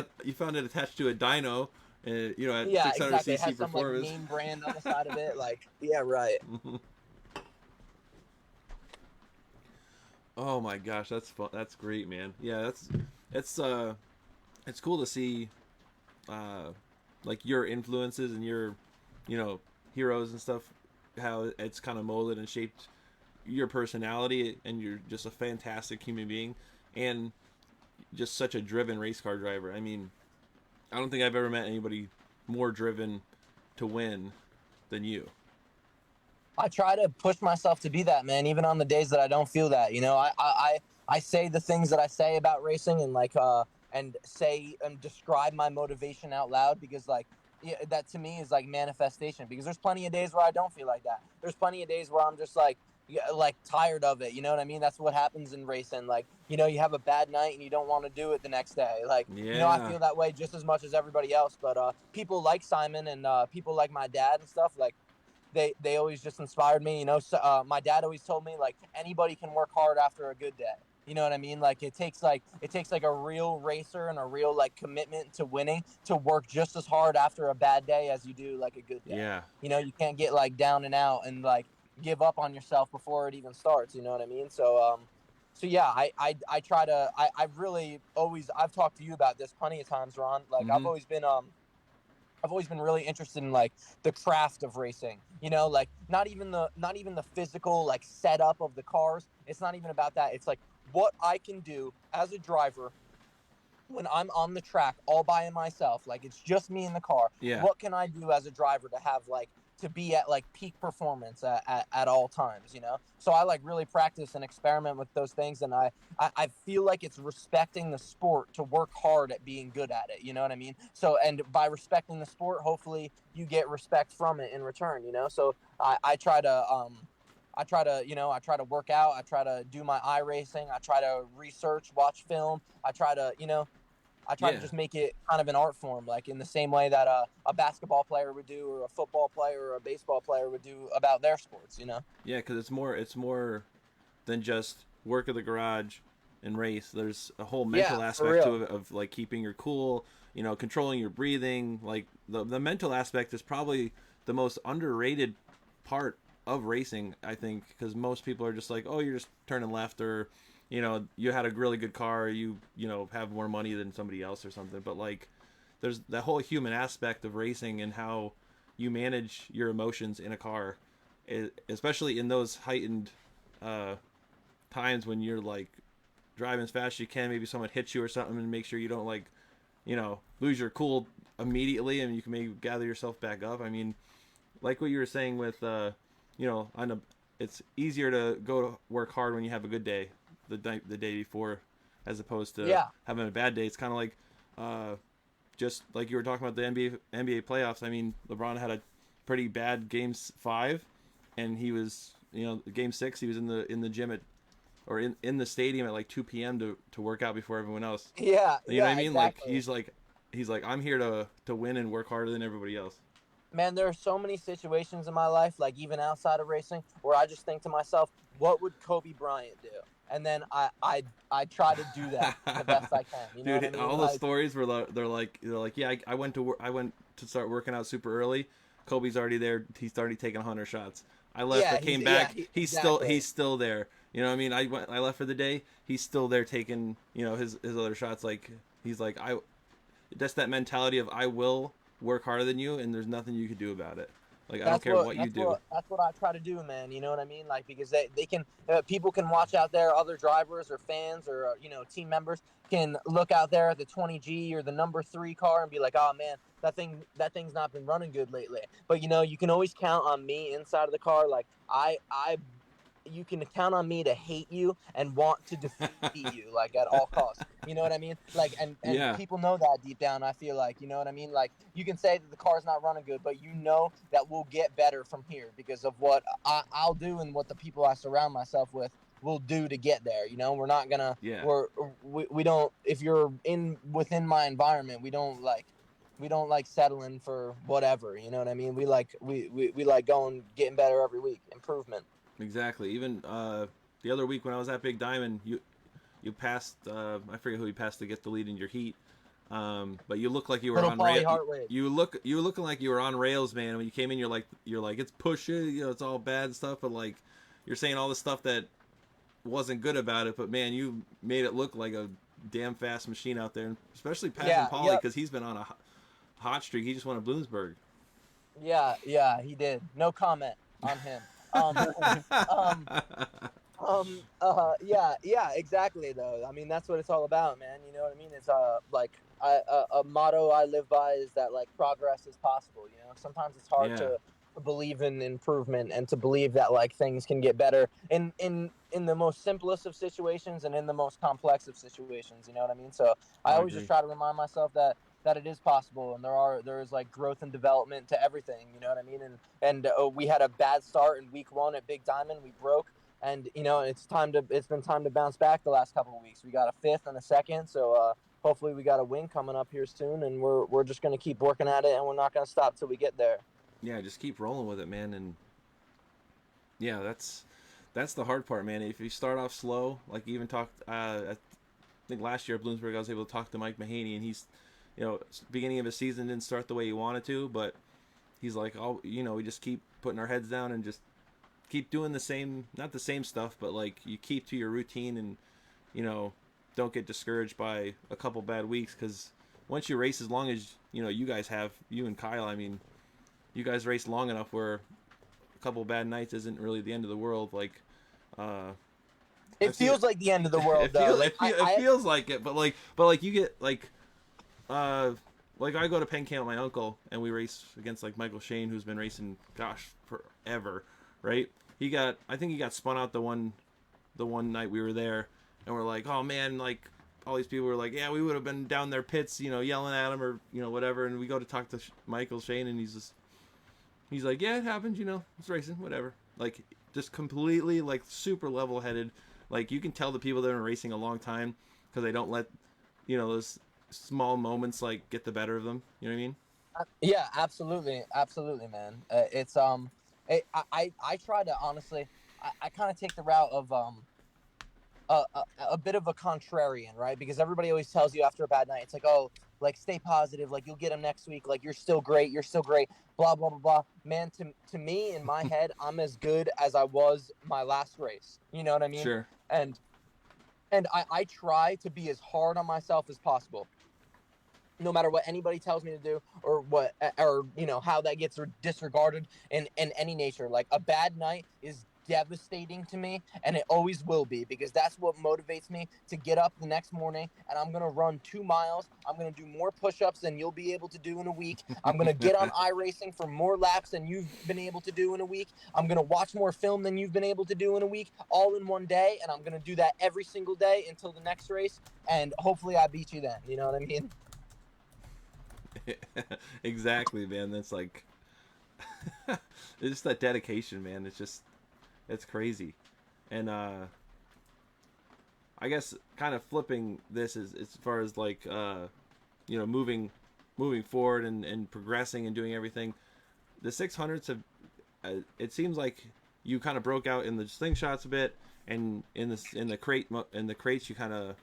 attached to a dyno. You know, at 600 exactly. cc it has some like name brand on the side of it. Like, yeah, right. Oh my gosh, that's fun. That's great, man. Yeah, it's cool to see, like your influences and your, you know, heroes and stuff. How it's kind of molded and shaped your personality, and you're just a fantastic human being, and just such a driven race car driver. I mean, I don't think I've ever met anybody more driven to win than you. I try to push myself to be that, man, even on the days that I don't feel that. You know, I say the things that I say about racing and like and say and describe my motivation out loud because like that to me is like manifestation, because there's plenty of days where I don't feel like that. There's plenty of days where I'm just like tired of it. You know what I mean? That's what happens in racing. Like, you know, you have a bad night and you don't want to do it the next day. Like, you know, I feel that way just as much as everybody else. But people like Simon and people like my dad and stuff, like, they always just inspired me. So, my dad always told me like anybody can work hard after a good day. You know what I mean? Like it takes like a real racer and a real like commitment to winning to work just as hard after a bad day as you do like a good day. Yeah. You can't get like down and out and like give up on yourself before it even starts. You know what I mean? So yeah, I try to I've really always I've talked to you about this plenty of times, Ron. Like Mm-hmm. I've always been really interested in like the craft of racing. Like not even the physical like setup of the cars. It's not even about that. It's like what I can do as a driver when I'm on the track all by myself, like it's just me in the car. Yeah. What can I do as a driver to have like to be at like peak performance at all times, So I like really practice and experiment with those things, and I feel like it's respecting the sport to work hard at being good at it, you know what I mean? So, and by respecting the sport, hopefully you get respect from it in return, So I try to I try to work out. I try to do my iRacing. I try to research, watch film. I try to just make it kind of an art form, like in the same way that a basketball player would do, or a football player or a baseball player would do about their sports, Yeah, because it's more than just work at the garage and race. There's a whole mental aspect to it of like keeping your cool, controlling your breathing. Like the mental aspect is probably the most underrated part of racing, I think, because most people are just like, oh, you're just turning left, or you had a really good car, you have more money than somebody else or something. But like there's that whole human aspect of racing and how you manage your emotions in a car, especially in those heightened times when you're like driving as fast as you can. Maybe someone hits you or something, and make sure you don't like lose your cool immediately, and you can maybe gather yourself back up. I mean, like what you were saying with it's easier to go to work hard when you have a good day the day before, as opposed to having a bad day. It's kind of like just like you were talking about the NBA playoffs. I mean, LeBron had a pretty bad game 5, and he was game 6 he was in the gym in the stadium at like 2 p.m. to work out before everyone else. Yeah, you know what I mean? Exactly. Like he's like I'm here to win and work harder than everybody else. Man, there are so many situations in my life, like even outside of racing, where I just think to myself, what would Kobe Bryant do? And then I try to do that the best I can. You know Dude, what I mean? all the stories where they're like, yeah, I went to start working out super early. Kobe's already there. He's already taken 100 shots. I left. I came back. He's still there. You know what I mean? I left for the day. He's still there taking his other shots. Like he's like that's that mentality of I will work harder than you, and there's nothing you can do about it. Like I don't care what you do. That's what I try to do, man. You know what I mean? Like because they can people can watch out there, other drivers or fans or team members can look out there at the 20G or the number 3 car and be like, oh man, that thing's not been running good lately. But you can always count on me inside of the car. Like you can count on me to hate you and want to defeat you, like at all costs. You know what I mean? Like, and people know that deep down. I feel like, you know what I mean? Like, you can say that the car's not running good, but that we'll get better from here because of what I'll do and what the people I surround myself with will do to get there. We're not gonna. Yeah. We don't. If you're within my environment, we don't like settling for whatever. You know what I mean? We like getting better every week, improvement. Exactly. Even the other week when I was at Big Diamond, you passed. I forget who you passed to get the lead in your heat. But you look like you were on rails. You looking like you were on rails, man. When you came in, you're like it's pushing. It's all bad stuff. But like you're saying all the stuff that wasn't good about it. But man, you made it look like a damn fast machine out there, especially passing Paulie because he's been on a hot streak. He just won a Bloomsburg. Yeah, he did. No comment on him. Yeah, exactly though. I mean, that's what it's all about, man. You know what I mean? It's a motto I live by is that like progress is possible. Sometimes it's hard to believe in improvement and to believe that like things can get better in the most simplest of situations and in the most complex of situations. You know what I mean? So I always just try to remind myself that it is possible, and there is like growth and development to everything. You know what I mean? And we had a bad start in week 1 at Big Diamond. We broke, and it's been time to bounce back the last couple of weeks. We got a 5th and a 2nd, so hopefully we got a win coming up here soon, and we're just gonna keep working at it, and we're not gonna stop till we get there. yeah, just keep rolling with it, man. And yeah, that's the hard part, man. If you start off slow, like you even talked, I think last year at Bloomsburg, I was able to talk to Mike Mahaney, and he's, beginning of his season didn't start the way he wanted to, but he's like, oh, we just keep putting our heads down and just keep doing the same, not the same stuff, but like you keep to your routine and, don't get discouraged by a couple bad weeks, because once you race as long as, you guys have, you and Kyle, I mean, you guys race long enough where a couple bad nights isn't really the end of the world. Like, it feels like the end of the world, though. It feels like it, but like you get like I go to Penn Camp with my uncle, and we race against like Michael Shane, who's been racing, gosh, forever, right? I think he got spun out the one night we were there, and we're like, oh man, like all these people were like, yeah, we would have been down their pits, yelling at him or whatever, and we go to talk to Michael Shane, and he's like, yeah, it happens, it's racing, whatever, like just completely like super level headed. Like you can tell the people that are racing a long time because they don't let those small moments like get the better of them. You know what I mean? Yeah, absolutely, man. I try to honestly, I kind of take the route of a bit of a contrarian, right? Because everybody always tells you after a bad night, it's like, oh, like stay positive, like you'll get them next week, like you're still great, blah blah blah blah. Man, to me in my head, I'm as good as I was my last race. You know what I mean? Sure. And I try to be as hard on myself as possible, no matter what anybody tells me to do or how that gets disregarded in any nature. Like a bad night is devastating to me, and it always will be, because that's what motivates me to get up the next morning, and I'm gonna run 2 miles. I'm gonna do more push-ups than you'll be able to do in a week. I'm gonna get on iRacing for more laps than you've been able to do in a week. I'm gonna watch more film than you've been able to do in a week, all in one day, and I'm gonna do that every single day until the next race, and hopefully I beat you then. You know what I mean? Exactly, man. That's like it's just that dedication, man. It's crazy. And I guess kind of flipping this is as far as like moving forward and progressing and doing everything. The 600s have it seems like you kind of broke out in the slingshots a bit, and in the crates you kind of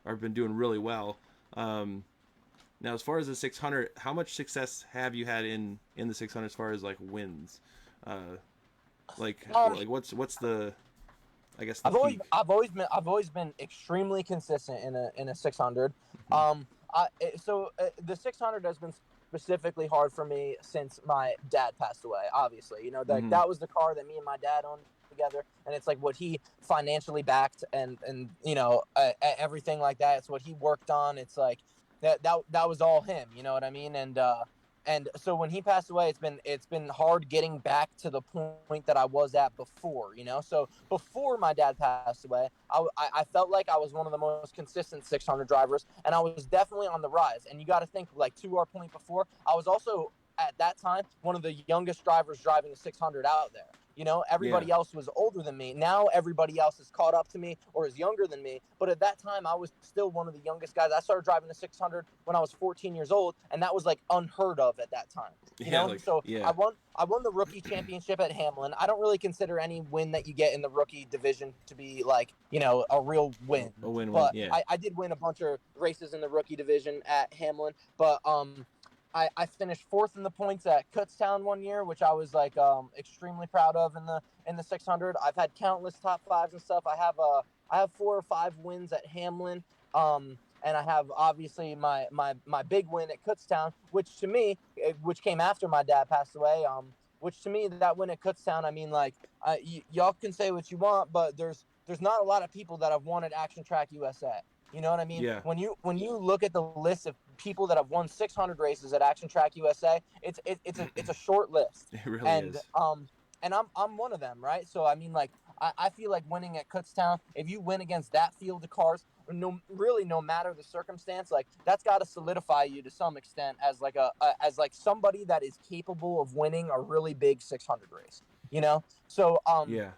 have been doing really well. Now, as far as the 600, how much success have you had in the 600 as far as like wins? Like what's the, I guess the I've always been extremely consistent in a 600. The 600 has been specifically hard for me since my dad passed away. Obviously, that was the car that me and my dad owned together, and it's like what he financially backed and everything like that. It's what he worked on. It's like that was all him. You know what I mean? And so when he passed away, it's been hard getting back to the point that I was at before. So before my dad passed away, I felt like I was one of the most consistent 600 drivers, and I was definitely on the rise. And you got to think, like, to our point before, I was also at that time one of the youngest drivers driving a 600 out there. Everybody else was older than me. Now everybody else has caught up to me or is younger than me. But at that time, I was still one of the youngest guys. I started driving the 600 when I was 14 years old, and that was like unheard of at that time. I won the rookie championship at Hamlin. I don't really consider any win that you get in the rookie division to be like, a real win. A win, but yeah. I did win a bunch of races in the rookie division at Hamlin, but I finished fourth in the points at Kutztown one year, which I was like extremely proud of in the 600. I've had countless top fives and stuff. I have 4 or 5 wins at Hamlin, and I have obviously my big win at Kutztown, which came after my dad passed away. Which to me, that win at Kutztown, I mean, like y'all can say what you want, but there's not a lot of people that have won at Action Track USA. You know what I mean? Yeah. When you look at the list of people that have won 600 races at Action Track USA, it's a short list. It really is. And I'm one of them, right? So I mean, like I feel like winning at Kutztown, if you win against that field of cars, no matter the circumstance, like that's got to solidify you to some extent as like as somebody that is capable of winning a really big 600 race. So yeah.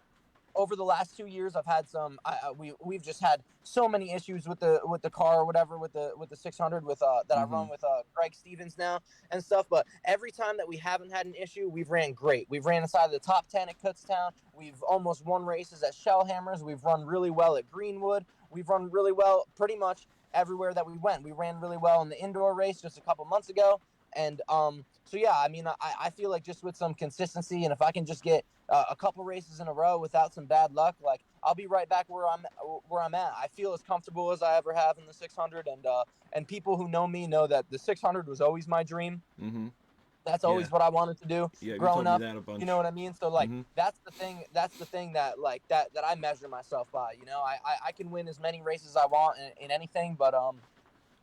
over the last 2 years, I've had some. We've just had so many issues with the car or whatever with the 600 with that I run with Greg Stevens now and stuff. But every time that we haven't had an issue, we've ran great. We've ran inside of the top 10 at Kutztown. We've almost won races at Shellhammers. We've run really well at Greenwood. We've run really well pretty much everywhere that we went. We ran really well in the indoor race just a couple months ago. And so yeah, I mean, I feel like just with some consistency, and if I can just get a couple races in a row without some bad luck, like I'll be right back where I'm at. I feel as comfortable as I ever have in the 600, and people who know me know that the 600 was always my dream. Mm-hmm. That's always what I wanted to do growing up. You know what I mean? So like that's the thing that like that I measure myself by. You know, I can win as many races as I want in anything, but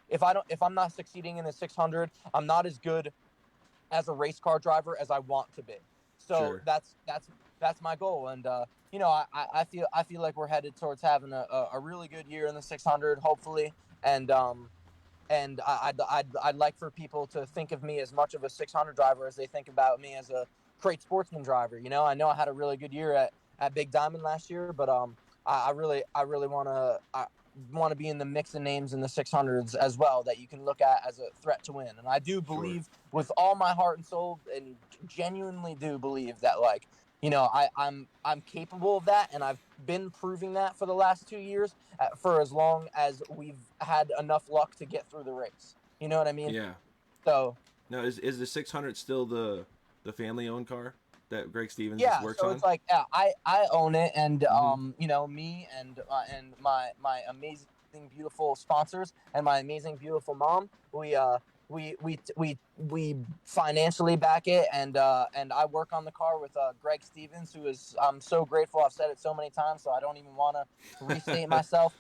if I'm not succeeding in the 600, I'm not as good as a race car driver as I want to be. So that's my goal. And you know, I feel like we're headed towards having a really good year in the 600, hopefully. And I'd like for people to think of me as much of a 600 driver as they think about me as a crate sportsman driver. You know I had a really good year at Big Diamond last year, but I really want to be in the mix of names in the 600s as well that you can look at as a threat to win. And I do believe with all my heart and soul, and genuinely do believe that, like, you know, I'm capable of that, and I've been proving that for the last 2 years, for as long as we've had enough luck to get through the race. You know what I mean? Yeah. So now, is the 600 still the family owned car that Greg Stevens works on? Yeah, so it's like, yeah, I own it, and you know, me and my amazing, beautiful sponsors and my amazing, beautiful mom, we financially back it, and I work on the car with Greg Stevens, who is, I'm so grateful. I've said it so many times, so I don't even want to restate myself.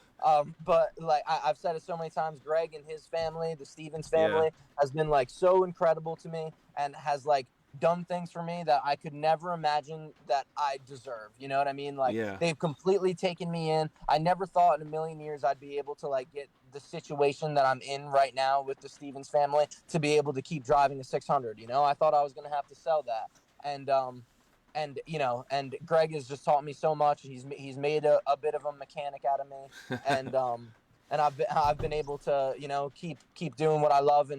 But like I've said it so many times, Greg and his family, the Stevens family, has been like so incredible to me, and has like done things for me that I could never imagine that I deserve. You know what I mean? Like they've completely taken me in. I never thought in a million years I'd be able to like get the situation that I'm in right now with the Stevens family to be able to keep driving a 600. You know, I thought I was going to have to sell that. And you know, and Greg has just taught me so much. He's made a bit of a mechanic out of me. And I've been able to, you know, keep doing what I love,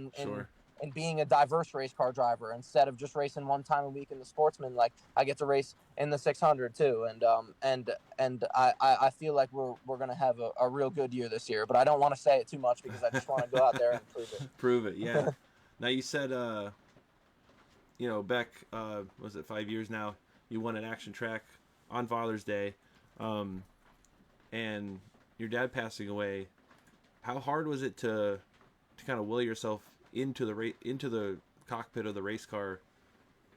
and being a diverse race car driver, instead of just racing one time a week in the Sportsman. Like, I get to race in the 600 too, and I feel like we're gonna have a real good year this year. But I don't want to say it too much because I just want to go out there and prove it. Prove it, yeah. Now, you said, you know, back was it 5 years now? You won at Action Track on Father's Day, and your dad passing away. How hard was it to kind of will yourself into the cockpit of the race car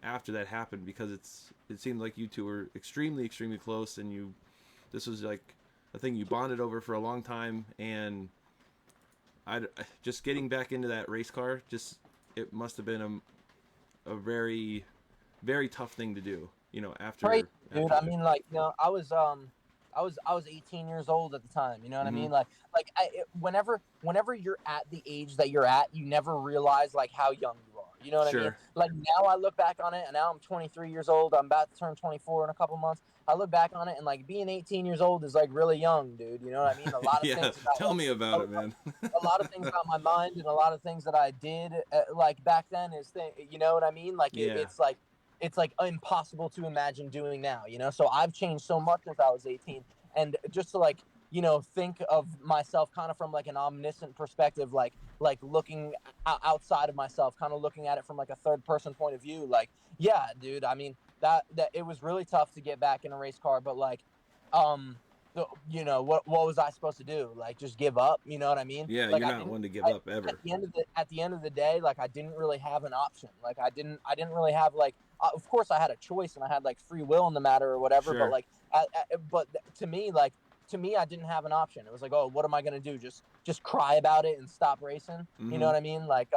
after that happened? Because it seemed like you two were extremely close, and this was like a thing you bonded over for a long time, and just getting back into that race car, it must have been a very, very tough thing to do, you know, after. Right, dude. I mean, like, you know, I was 18 years old at the time. You know what I mean? Whenever you're at the age that you're at, you never realize like how young you are. You know what I mean? Like, now I look back on it, and now I'm 23 years old. I'm about to turn 24 in a couple months. I look back on it, and like being 18 years old is like really young, dude. You know what I mean? A lot of things. Tell me about it, man. A lot of things about my mind, and a lot of things that I did like back then you know what I mean? Like it's like impossible to imagine doing now, you know? So I've changed so much since I was 18. And just to like, you know, think of myself kind of from like an omniscient perspective, like looking outside of myself, kind of looking at it from like a third person point of view. Like, yeah, dude, I mean, that it was really tough to get back in a race car, but like, you know, what was I supposed to do? Like, just give up? You know what I mean? Yeah, like, you're not one to give up ever. At the end of the day, like, I didn't really have an option. Like, I didn't really have like, of course I had a choice, and I had like free will in the matter or whatever. But like, but to me, I didn't have an option. It was like, oh, what am I gonna do? Just cry about it and stop racing? You know what I mean? Like,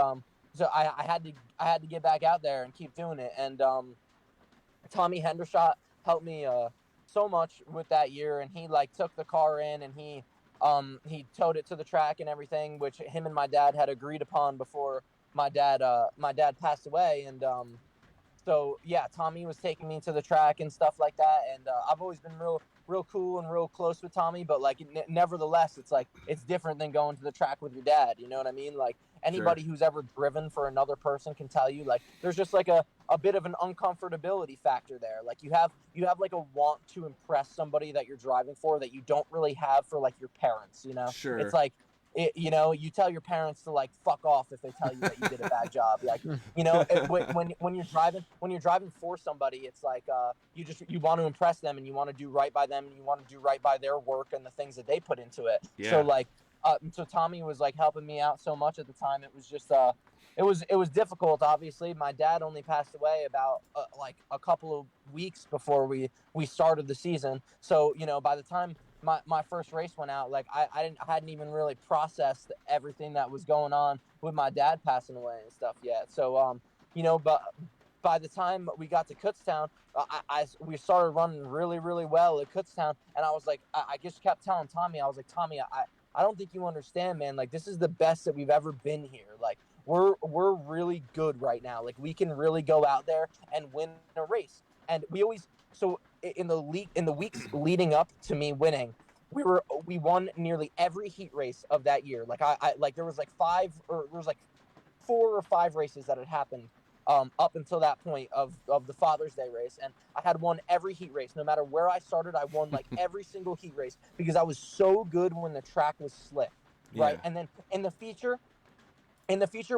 so I had to get back out there and keep doing it. And Tommy Hendershot helped me so much with that year, and he like took the car in, and he towed it to the track and everything, which him and my dad had agreed upon before my dad passed away. And so yeah, Tommy was taking me to the track and stuff like that, and I've always been real cool and real close with Tommy, but like nevertheless, it's like it's different than going to the track with your dad. You know what I mean? Like anybody who's ever driven for another person can tell you, like there's just like a bit of an uncomfortability factor there. Like you have like a want to impress somebody that you're driving for that you don't really have for like your parents. You know, Sure. it's like you know, you tell your parents to like fuck off if they tell you that you did a bad job. Like, you know, when you're driving for somebody, it's like you want to impress them and you want to do right by them and you want to do right by their work and the things that they put into it. Yeah. So like, so Tommy was like helping me out so much at the time. It was just it was difficult. Obviously, my dad only passed away about like a couple of weeks before we started the season. So you know, by the time my first race went out, like I hadn't even really processed everything that was going on with my dad passing away and stuff yet. So you know, but by the time we got to Kutztown, we started running really well at Kutztown, and I was like, I just kept telling Tommy, I was like, Tommy, I don't think you understand, man. Like this is the best that we've ever been here. Like we're really good right now. Like we can really go out there and win a race. And we always so in the weeks leading up to me winning, we won nearly every heat race of that year. Like I like there was like 4 or 5 races that had happened up until that point of the Father's Day race, and I had won every heat race. No matter where I started, I won like every single heat race because I was so good when the track was slick, right? Yeah. And then in the future,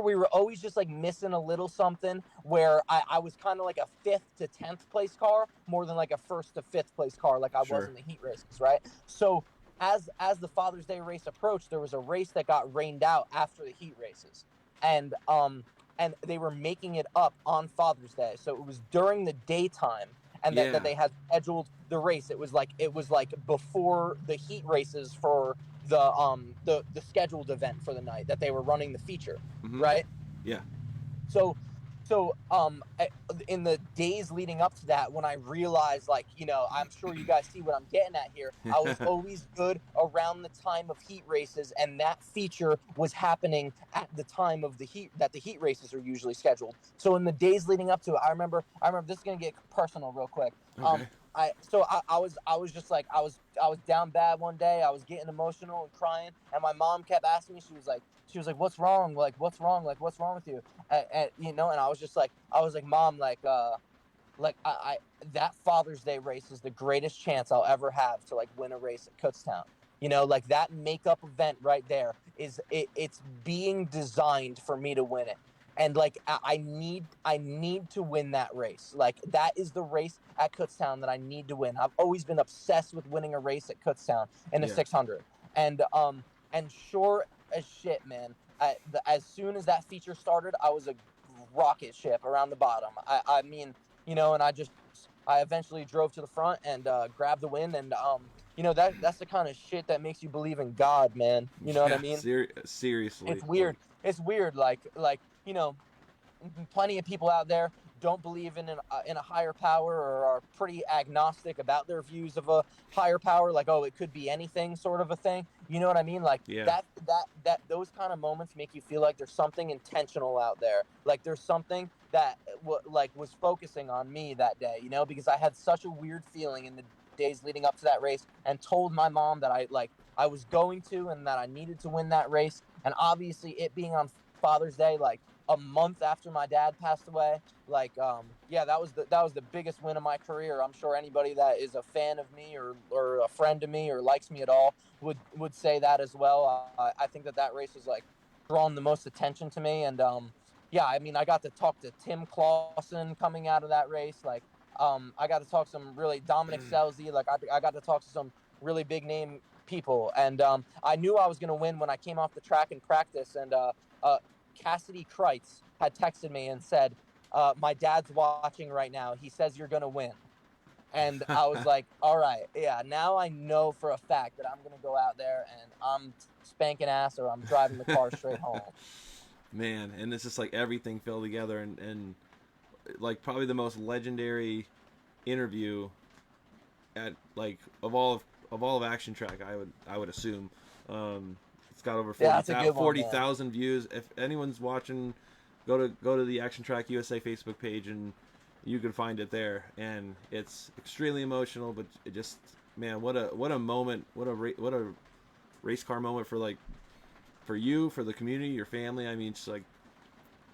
we were always just like missing a little something where I was kind of like a 5th to 10th place car more than like a 1st to 5th place car like I was in the heat races, right? So as the Father's Day race approached, there was a race that got rained out after the heat races, and they were making it up on Father's Day, so it was during the daytime, and that they had scheduled the race. It was like before the heat races for the scheduled event for the night that they were running the feature, right? Yeah. So in the days leading up to that, when I realized, like, you know, I'm sure you guys see what I'm getting at here, I was always good around the time of heat races, and that feature was happening at the time of the heat races are usually scheduled. So in the days leading up to it, I remember this is gonna get personal real quick. Okay. I was just like I was down bad one day. I was getting emotional and crying, and my mom kept asking me. She was like, "What's wrong? Like, what's wrong? Like, what's wrong with you?" And you know, and I was like, "Mom, like I that Father's Day race is the greatest chance I'll ever have to like win a race at Kutztown. You know, like that makeup event right there it's being designed for me to win it. And like I need to win that race. Like that is the race at Kutztown that I need to win. I've always been obsessed with winning a race at Kutztown in the 600. And sure as shit, man. As soon as that feature started, I was a rocket ship around the bottom. I mean, you know, and I eventually drove to the front and grabbed the win, and you know, that's the kind of shit that makes you believe in God, man. You know what I mean? Seriously. It's weird. It's weird. Like you know, plenty of people out there don't believe in a higher power or are pretty agnostic about their views of a higher power, like, oh, it could be anything, sort of a thing. You know what I mean? Like that those kind of moments make you feel like there's something intentional out there, like there's something that was focusing on me that day, you know, because I had such a weird feeling in the days leading up to that race, and told my mom that I was going to, and that I needed to win that race. And obviously it being on Father's Day, like a month after my dad passed away, like yeah, that was the biggest win of my career. I'm sure anybody that is a fan of me or a friend of me or likes me at all would say that as well. I think that race is like drawn the most attention to me. And yeah, I mean, I got to talk to Tim Clausen coming out of that race. Like I got to talk to some really Dominic Selzy. Like I got to talk to some really big name people. And I knew I was going to win when I came off the track in practice. And Cassidy Kreitz had texted me and said, my dad's watching right now. He says you're going to win. And I was like, all right, yeah, now I know for a fact that I'm going to go out there and I'm spanking ass, or I'm driving the car straight home. Man, and it's just like everything fell together, and like probably the most legendary interview at like of all of Action Track, I would assume. It's got over 40,000 views. If anyone's watching, go to the Action Track USA Facebook page, and you can find it there. And it's extremely emotional, but it just man, what a moment, what a race car moment for like for you, for the community, your family. I mean, it's like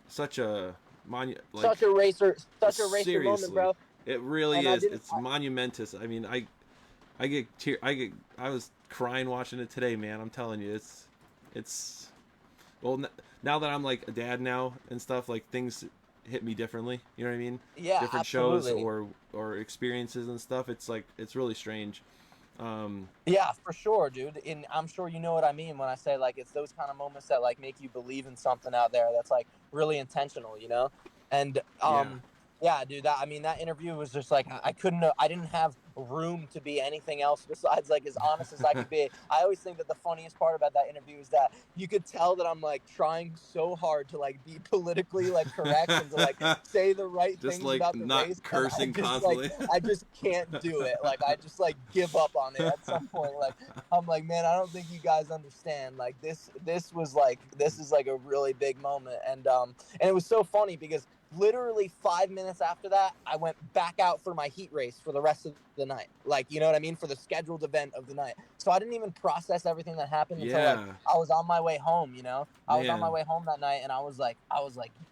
such a Such a racer moment, seriously, bro. it really And I is. didn't. It's monumentous. I mean, I was crying watching it today, man. I'm telling you, it's well now that I'm like a dad now and stuff, like things hit me differently. You know what I mean? Yeah, Different shows absolutely. or experiences and stuff. It's like it's really strange. Um, Yeah, for sure, dude. And I'm sure you know what I mean when I say like it's those kind of moments that like make you believe in something out there that's like really intentional, you know? And yeah, yeah, dude, that I mean that interview was just like I couldn't I didn't have room to be anything else besides like as honest as I could be. I always think that the funniest part about that interview is that you could tell that I'm like trying so hard to like be politically like correct and to like say the right just things like about the not race, and cursing constantly. I just can't do it. Like I just like give up on it at some point. Like I'm like, man, I don't think you guys understand. Like this is like a really big moment, and it was so funny because literally 5 minutes after that, I went back out for my heat race for the rest of the night. Like, you know what I mean? For the scheduled event of the night. So I didn't even process everything that happened until like Yeah, I was on my way home, you know? I was on my man, way home that night and I was like,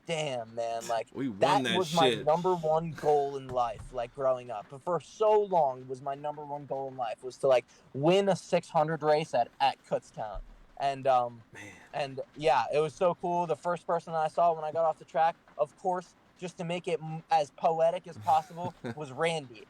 damn, man, like we won that that was my shit. number one goal in life, like growing up. But for so long was my number one goal in life was to like win a 600 race at Kutztown. And Man, and yeah, it was so cool. The first person that I saw when I got off the track, of course, just to make it as poetic as possible, was Randy.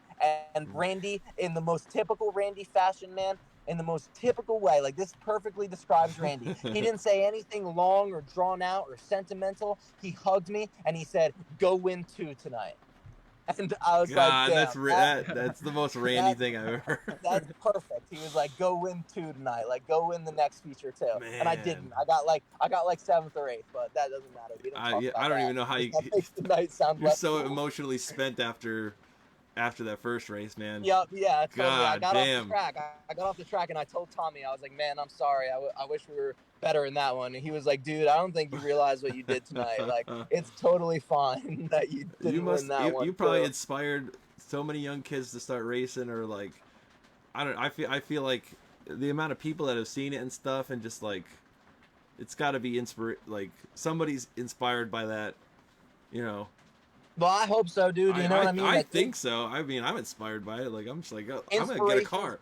And Randy, in the most typical Randy fashion, man, in the most typical way, like this perfectly describes Randy. He didn't say anything long or drawn out or sentimental. He hugged me and he said, "Go win two tonight." And I was like, God, "Damn, that's the most Randy that thing I've ever that's heard. perfect." He was like, "Go win two tonight. Like, go win the next feature too." And I Man, didn't. I got like seventh or eighth, but that doesn't matter. We don't talk yeah, I about don't that even know how because you. that makes the night sound You're less so cool. emotionally spent after that first race, man. Yep, yeah, totally. I God got off the damn. track. I got off the track and I told Tommy, I was like, "Man, I'm sorry. I wish we were better in that one." And he was like, "Dude, I don't think you realize what you did tonight. Like, it's totally fine that you didn't win that one You probably too." inspired so many young kids to start racing or like I don't I feel like the amount of people that have seen it and stuff and just like it's got to be like somebody's inspired by that, you know. Well, I hope so, dude. You know what I mean? I Like, think so. I mean, I'm inspired by it. Like I'm just like oh, I'm going to get a inspirations car.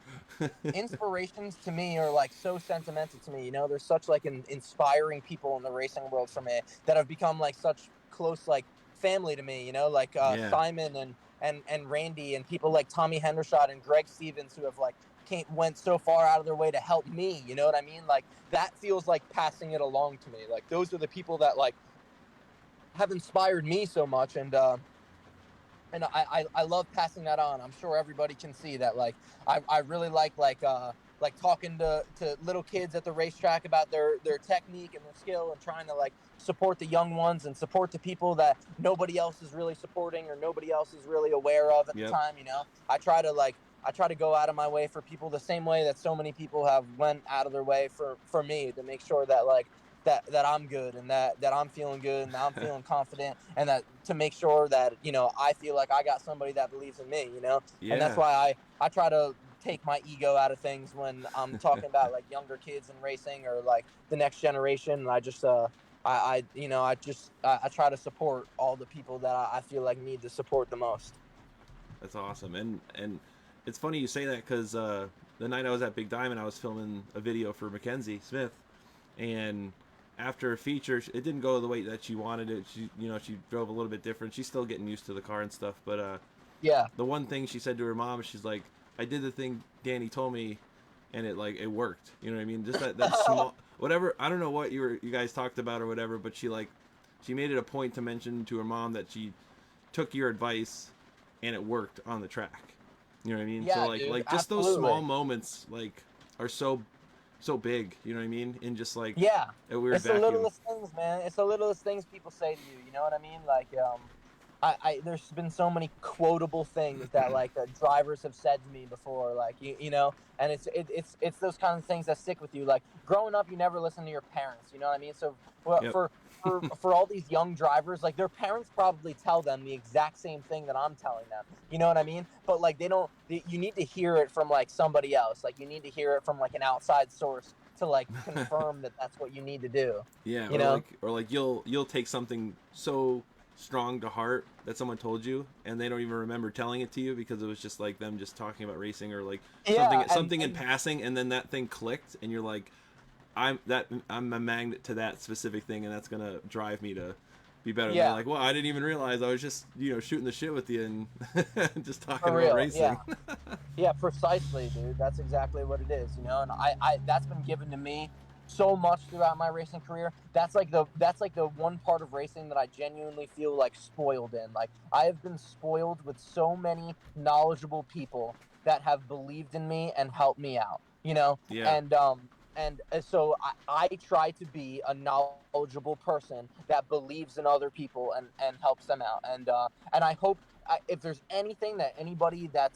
inspirations to me are like so sentimental to me. You know, there's such like inspiring people in the racing world for me that have become like such close like family to me. You know, like Yeah. Simon and Randy and people like Tommy Hendershot and Greg Stevens who have like went so far out of their way to help me. You know what I mean? Like that feels like passing it along to me. Like those are the people that like have inspired me so much, and I love passing that on. I'm sure everybody can see that. Like I really like talking to little kids at the racetrack about their technique and their skill and trying to like support the young ones and support the people that nobody else is really supporting or nobody else is really aware of at the Yep. time. You know, I try to go out of my way for people the same way that so many people have went out of their way for me to make sure that like that I'm good and that I'm feeling good and that I'm feeling confident and that to make sure that, you know, I feel like I got somebody that believes in me, you know? And that's Yeah. why I try to take my ego out of things when I'm talking about like younger kids in racing or like the next generation. And I just, you know, I try to support all the people that I feel like need the support the most. That's awesome. And it's funny you say that because the night I was at Big Diamond, I was filming a video for Mackenzie Smith, and after a feature, it didn't go the way that she wanted it. She drove a little bit different. She's still getting used to the car and stuff. But Yeah. the one thing she said to her mom, she's like, "I did the thing Danny told me, and it worked." You know what I mean? Just that small whatever. I don't know what you guys talked about or whatever, but she made it a point to mention to her mom that she took your advice and it worked on the track. You know what I mean? Yeah, So like dude, just those absolutely. small moments like are so big, you know what I mean? In just like Yeah. a weird It's the vacuum. littlest things, man. It's the littlest things people say to you. You know what I mean? Like, there's been so many quotable things that like drivers have said to me before, like you know, and it's those kind of things that stick with you. Like growing up, you never listen to your parents. You know what I mean? So Yep. for all these young drivers, like their parents probably tell them the exact same thing that I'm telling them. You know what I mean? But like you need to hear it from like somebody else. Like you need to hear it from like an outside source to like confirm that that's what you need to do. Yeah, you know? or like you'll take something so strong to heart that someone told you and they don't even remember telling it to you because it was just like them just talking about racing or like something in passing, and then that thing clicked and you're like, I'm a magnet to that specific thing, and that's gonna drive me to be better. Yeah. Than like, well, I didn't even realize I was just shooting the shit with you and just talking For about real, racing. yeah. Yeah, precisely, dude. That's exactly what it is, and I that's been given to me so much throughout my racing career. That's like the one part of racing that I genuinely feel like spoiled in. Like I have been spoiled with so many knowledgeable people that have believed in me and helped me out. Yeah. And so I try to be a knowledgeable person that believes in other people and helps them out. And I hope if there's anything that anybody that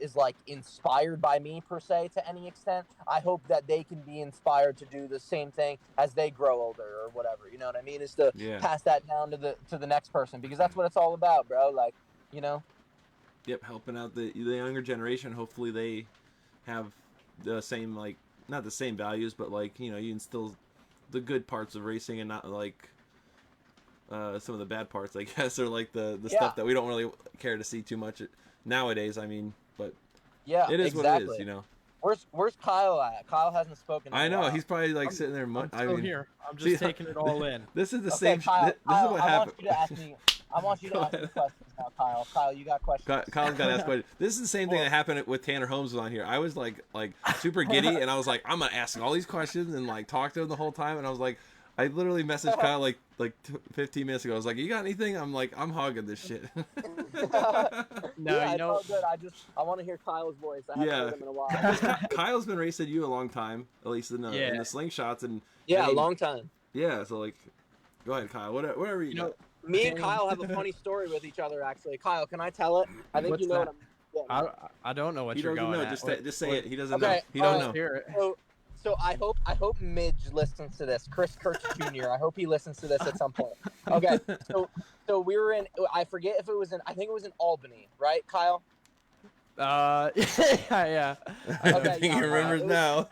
is like inspired by me per se to any extent, I hope that they can be inspired to do the same thing as they grow older or whatever. You know what I mean? Is to pass that down to the next person, because that's what it's all about, bro. Like, Yep, helping out the younger generation. Hopefully they have the same, like, not the same values, but like you instill the good parts of racing and not like some of the bad parts, I guess, or like the stuff that we don't really care to see too much nowadays. I mean, but yeah, it is exactly. what it is. Where's Kyle at? Kyle hasn't spoken. I know he's probably like sitting there. I'm still here. I'm just taking it all in. This is the okay, same. Kyle, this Kyle, is what I happened. I want you to ask me questions now, Kyle. Kyle, you got questions. Kyle's got to ask questions. This is the same thing that happened with Tanner Holmes was on here. I was like super giddy, and I was like, I'm gonna ask all these questions and like talk to him the whole time. And I was like, I literally messaged Kyle like 15 minutes ago. I was like, you got anything? I'm like, I'm hogging this shit. No, yeah, it's all good. I want to hear Kyle's voice. I haven't heard him in a while. Kyle's been racing you a long time, at least in the slingshots, and a long time. Yeah, so like, go ahead, Kyle. Whatever you know. Me and Kyle have a funny story with each other, actually. Kyle, can I tell it? I think you know what I'm getting. I don't know what He you're doesn't going know. at. Just say it. He doesn't Okay, know. He don't know. Hear it. So I hope Midge listens to this. Chris Kurtz Jr. I hope he listens to this at some point. Okay, so we were in. I forget if it was in. I think it was in Albany, right, Kyle? Yeah. I think he remembers now.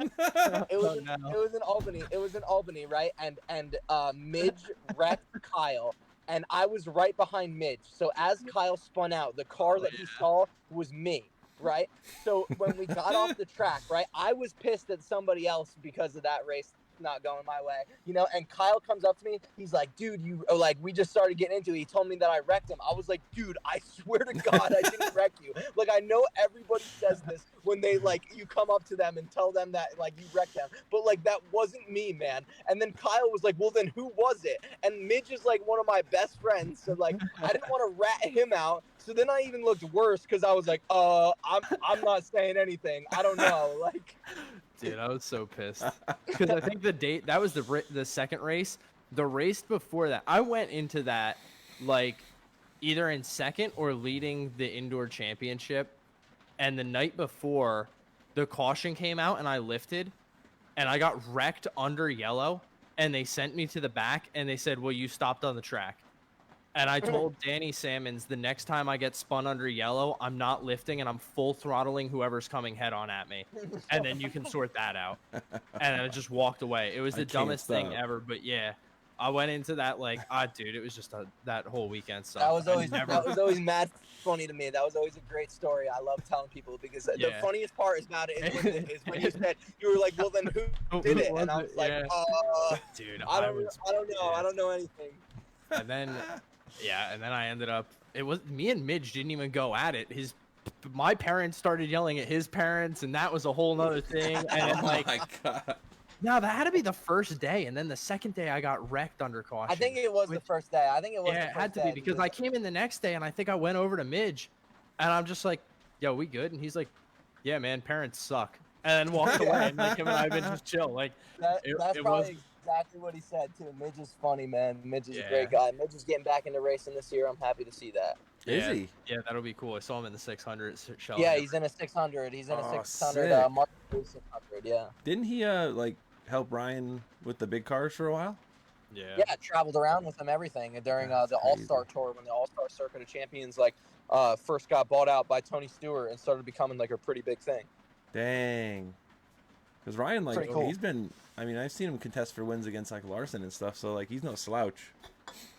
It was in Albany. It was in Albany, right? And Midge wrecked Kyle, and I was right behind Midge. So as Kyle spun out, the car that he saw was me, right? So when we got off the track, right, I was pissed at somebody else because of that race not going my way, and Kyle comes up to me. He's like, dude, we just started getting into it. He told me that I wrecked him. I was like, dude, I swear to God, I didn't wreck you. Like, I know everybody says this when they, like, you come up to them and tell them that, like, you wrecked them. But, like, that wasn't me, man. And then Kyle was like, well, then who was it? And Midge is, like, one of my best friends. So, like, I didn't want to rat him out. So then I even looked worse because I was like, I'm not saying anything. I don't know. Like... Dude, I was so pissed because I think that was the second race. The race before that, I went into that like either in second or leading the indoor championship. And the night before, the caution came out and I lifted, and I got wrecked under yellow. And they sent me to the back and they said, "Well, you stopped on the track." And I told Danny Salmons, the next time I get spun under yellow, I'm not lifting and I'm full throttling whoever's coming head on at me. And then you can sort that out. And then I just walked away. It was the dumbest thing ever. But yeah, I went into that like, dude, it was just that whole weekend stuff. That was always mad funny to me. That was always a great story. I love telling people because the funniest part about it is when you said, you were like, well, then who did it? And I was like, dude, I don't know. I don't know anything. And then... Yeah, and then I ended up. It was me and Midge didn't even go at it. My parents started yelling at his parents, and that was a whole nother thing. And Oh my God! No, that had to be the first day, and then the second day I got wrecked under caution. I think it was the first day. Yeah, it had to be because I came in the next day, and I think I went over to Midge, and I'm just like, "Yo, we good?" And he's like, "Yeah, man, parents suck," and then walked away. And like him and I've been just chill. Like that's probably exactly what he said too. Midge is funny, man. Midge is a great guy. Midge is getting back into racing this year. I'm happy to see that. Is he? Yeah, that'll be cool. I saw him in the 600 show. Yeah, he's in a 600. He's in a 600. Mark 600. Yeah. Didn't he like help Ryan with the big cars for a while? Yeah, traveled around with him, everything during That's the All crazy. Star tour when the All Star Circuit of Champions first got bought out by Tony Stewart and started becoming like a pretty big thing. Dang. Because Ryan, like, Pretty cool. he's been. I mean, I've seen him contest for wins against like Larson and stuff. So like, he's no slouch.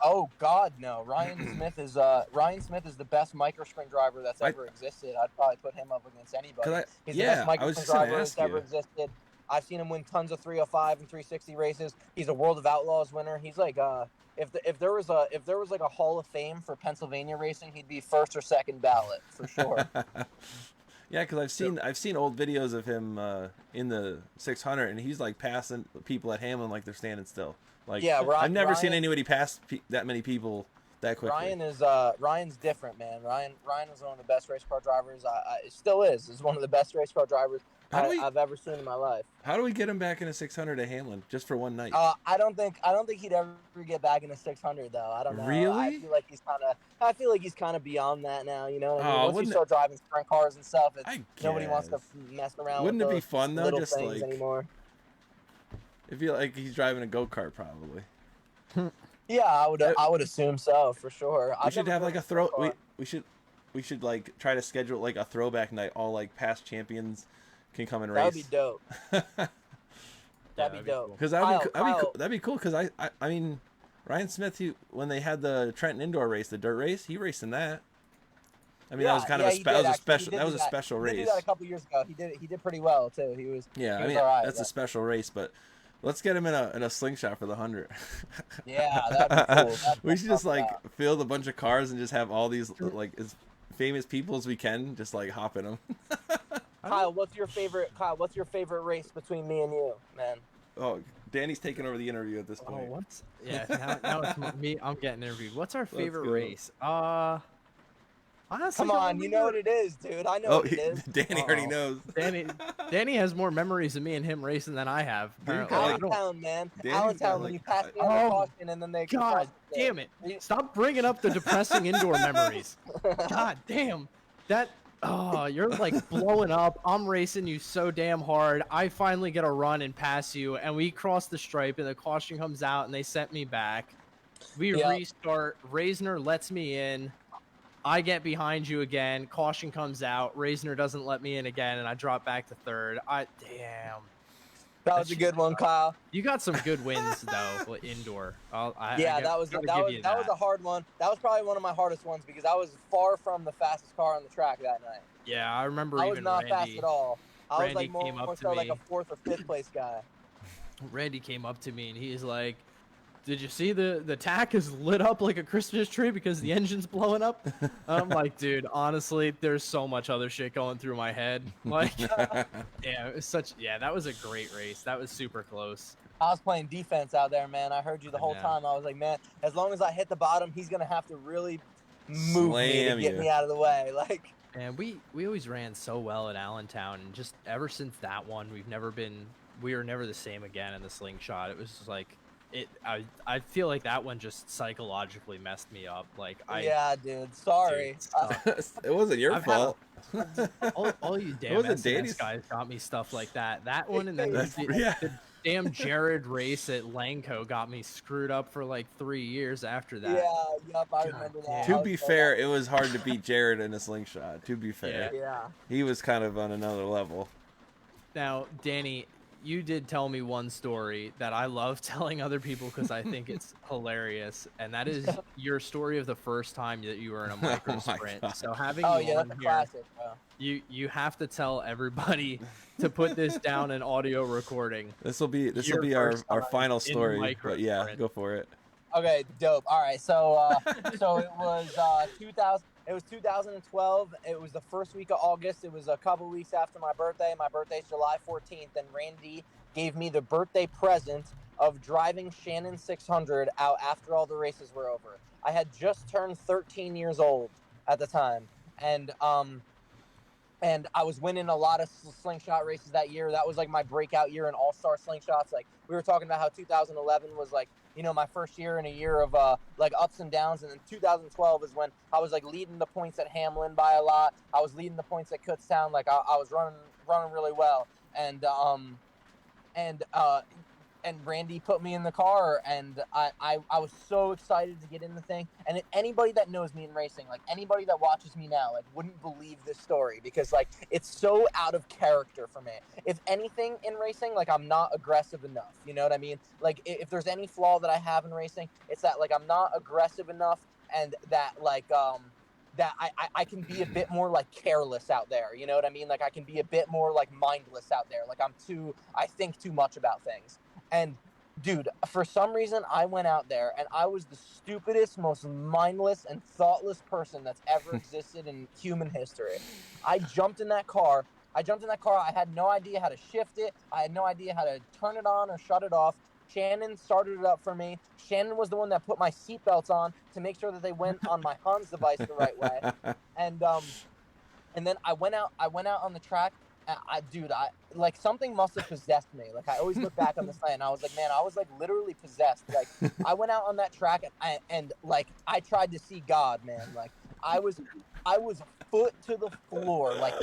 Oh God, no! Ryan Smith is the best micro sprint driver that's ever existed. I'd probably put him up against anybody. He's the best micro sprint driver that's ever existed. I've seen him win tons of 305 and 360 races. He's a World of Outlaws winner. He's like if there was like a Hall of Fame for Pennsylvania racing, he'd be first or second ballot for sure. Yeah, because I've seen old videos of him in the 600, and he's like passing people at Hamlin like they're standing still. Like, yeah, I've never seen anybody pass that many people that quickly. Ryan's different, man. Ryan is one of the best race car drivers. It still is. Is one of the best race car drivers I've ever seen in my life. How do we get him back in a 600 at Hamlin just for one night? I don't think he'd ever get back in a 600 though. I don't know. Really? I feel like he's kind of beyond that now. You know, once you start driving sprint cars and stuff, nobody wants to mess around. Wouldn't with it be fun though, just like anymore? I feel like he's driving a go-kart probably. Yeah, I would assume so for sure. We should have like a throw. We should like try to schedule like a throwback night. All like past champions can come and race. That would be dope. That'd be dope. Because that'd be cool. Because I mean, Ryan Smith, when they had the Trenton Indoor race, the dirt race, he raced in that. I mean, that was kind of a special race. He did that a couple years ago. He did pretty well too. He was right, that's a special race, but let's get him in a slingshot for the 100. Yeah, that'd be cool. We should just like fill a bunch of cars and just have all these like as famous people as we can just like hop in them. Kyle, what's your favorite race between me and you, man? Oh, Danny's taking over the interview at this point. Now it's me. I'm getting interviewed. What's our favorite race? Honestly, come on, you know what it is, dude. I know what it is. Danny already knows. Danny has more memories of me and him racing than I have. Allentown, man. Allentown, when you passed me on the caution and then they. God damn it! Stop bringing up the depressing indoor memories. God damn that. Oh, you're like blowing up. I'm racing you so damn hard. I finally get a run and pass you, and we cross the stripe, and the caution comes out, and they sent me back. We restart. Reisner lets me in. I get behind you again. Caution comes out. Reisner doesn't let me in again, and I drop back to third. Damn. That was a good one, Kyle. You got some good wins though, indoor. That was a hard one. That was probably one of my hardest ones because I was far from the fastest car on the track that night. Yeah, I remember. I was not fast at all. I was like more like a fourth or fifth place guy. Randy came up to me and he's like, "Did you see the tack is lit up like a Christmas tree because the engine's blowing up?" And I'm like, dude, honestly, there's so much other shit going through my head. Like, it was that was a great race. That was super close. I was playing defense out there, man. I heard you the whole time. I was like, man, as long as I hit the bottom, he's gonna have to really move me to get me out of the way. Like, and we always ran so well at Allentown, and just ever since that one, we were never the same again in the slingshot. It was just like. I feel like that one just psychologically messed me up. Like dude. Sorry. It wasn't your fault. All you damn SNS guys got me stuff like that. That one and then the damn Jared race at Langco got me screwed up for like 3 years after that. I remember that. To be fair, it was hard to beat Jared in a slingshot. To be fair, he was kind of on another level. Now, Danny, you did tell me one story that I love telling other people because I think it's hilarious, and that is your story of the first time that you were in a micro sprint. So having you on that's a here, classic, bro. You have to tell everybody to put this down in audio recording. This will be our final story. But yeah, go for it. Okay, dope. All right, so it was 2000. It was 2012. It was the first week of August. It was a couple weeks after my birthday. My birthday's July 14th, and Randy gave me the birthday present of driving Shannon 600 out after all the races were over. I had just turned 13 years old at the time, and I was winning a lot of slingshot races that year. That was like my breakout year in all-star slingshots. Like, we were talking about how 2011 was like, you know, my first year in a year of like ups and downs, and then 2012 is when I was like leading the points at Hamlin by a lot. I was leading the points at Kutztown. Like, I was running really well, and Randy put me in the car, and I was so excited to get in the thing. And anybody that knows me in racing, like anybody that watches me now, like wouldn't believe this story because like it's so out of character for me. If anything in racing, like I'm not aggressive enough. You know what I mean? Like if there's any flaw that I have in racing, it's that like I'm not aggressive enough, and that like that I can be a bit more like careless out there. You know what I mean? Like I can be a bit more like mindless out there. Like I think too much about things. And dude, for some reason I went out there and I was the stupidest, most mindless and thoughtless person that's ever existed in human history. I jumped in that car. I had no idea how to shift it. I had no idea how to turn it on or shut it off. Shannon started it up for me. Shannon was the one that put my seatbelts on to make sure that they went on my Hans device the right way. And then I went out on the track. Dude, like something must have possessed me. Like I always look back on this night and I was like, man, I was like literally possessed. Like I went out on that track and like I tried to see God, man. Like I was foot to the floor, like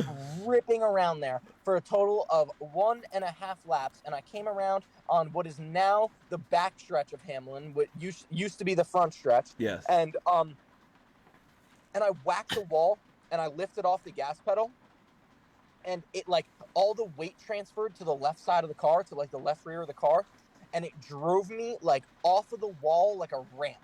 ripping around there for a total of 1.5 laps. And I came around on what is now the back stretch of Hamlin, what used to be the front stretch. Yes. And I whacked the wall and I lifted off the gas pedal, and it like all the weight transferred to the left side of the car, to like the left rear of the car, and it drove me like off of the wall like a ramp.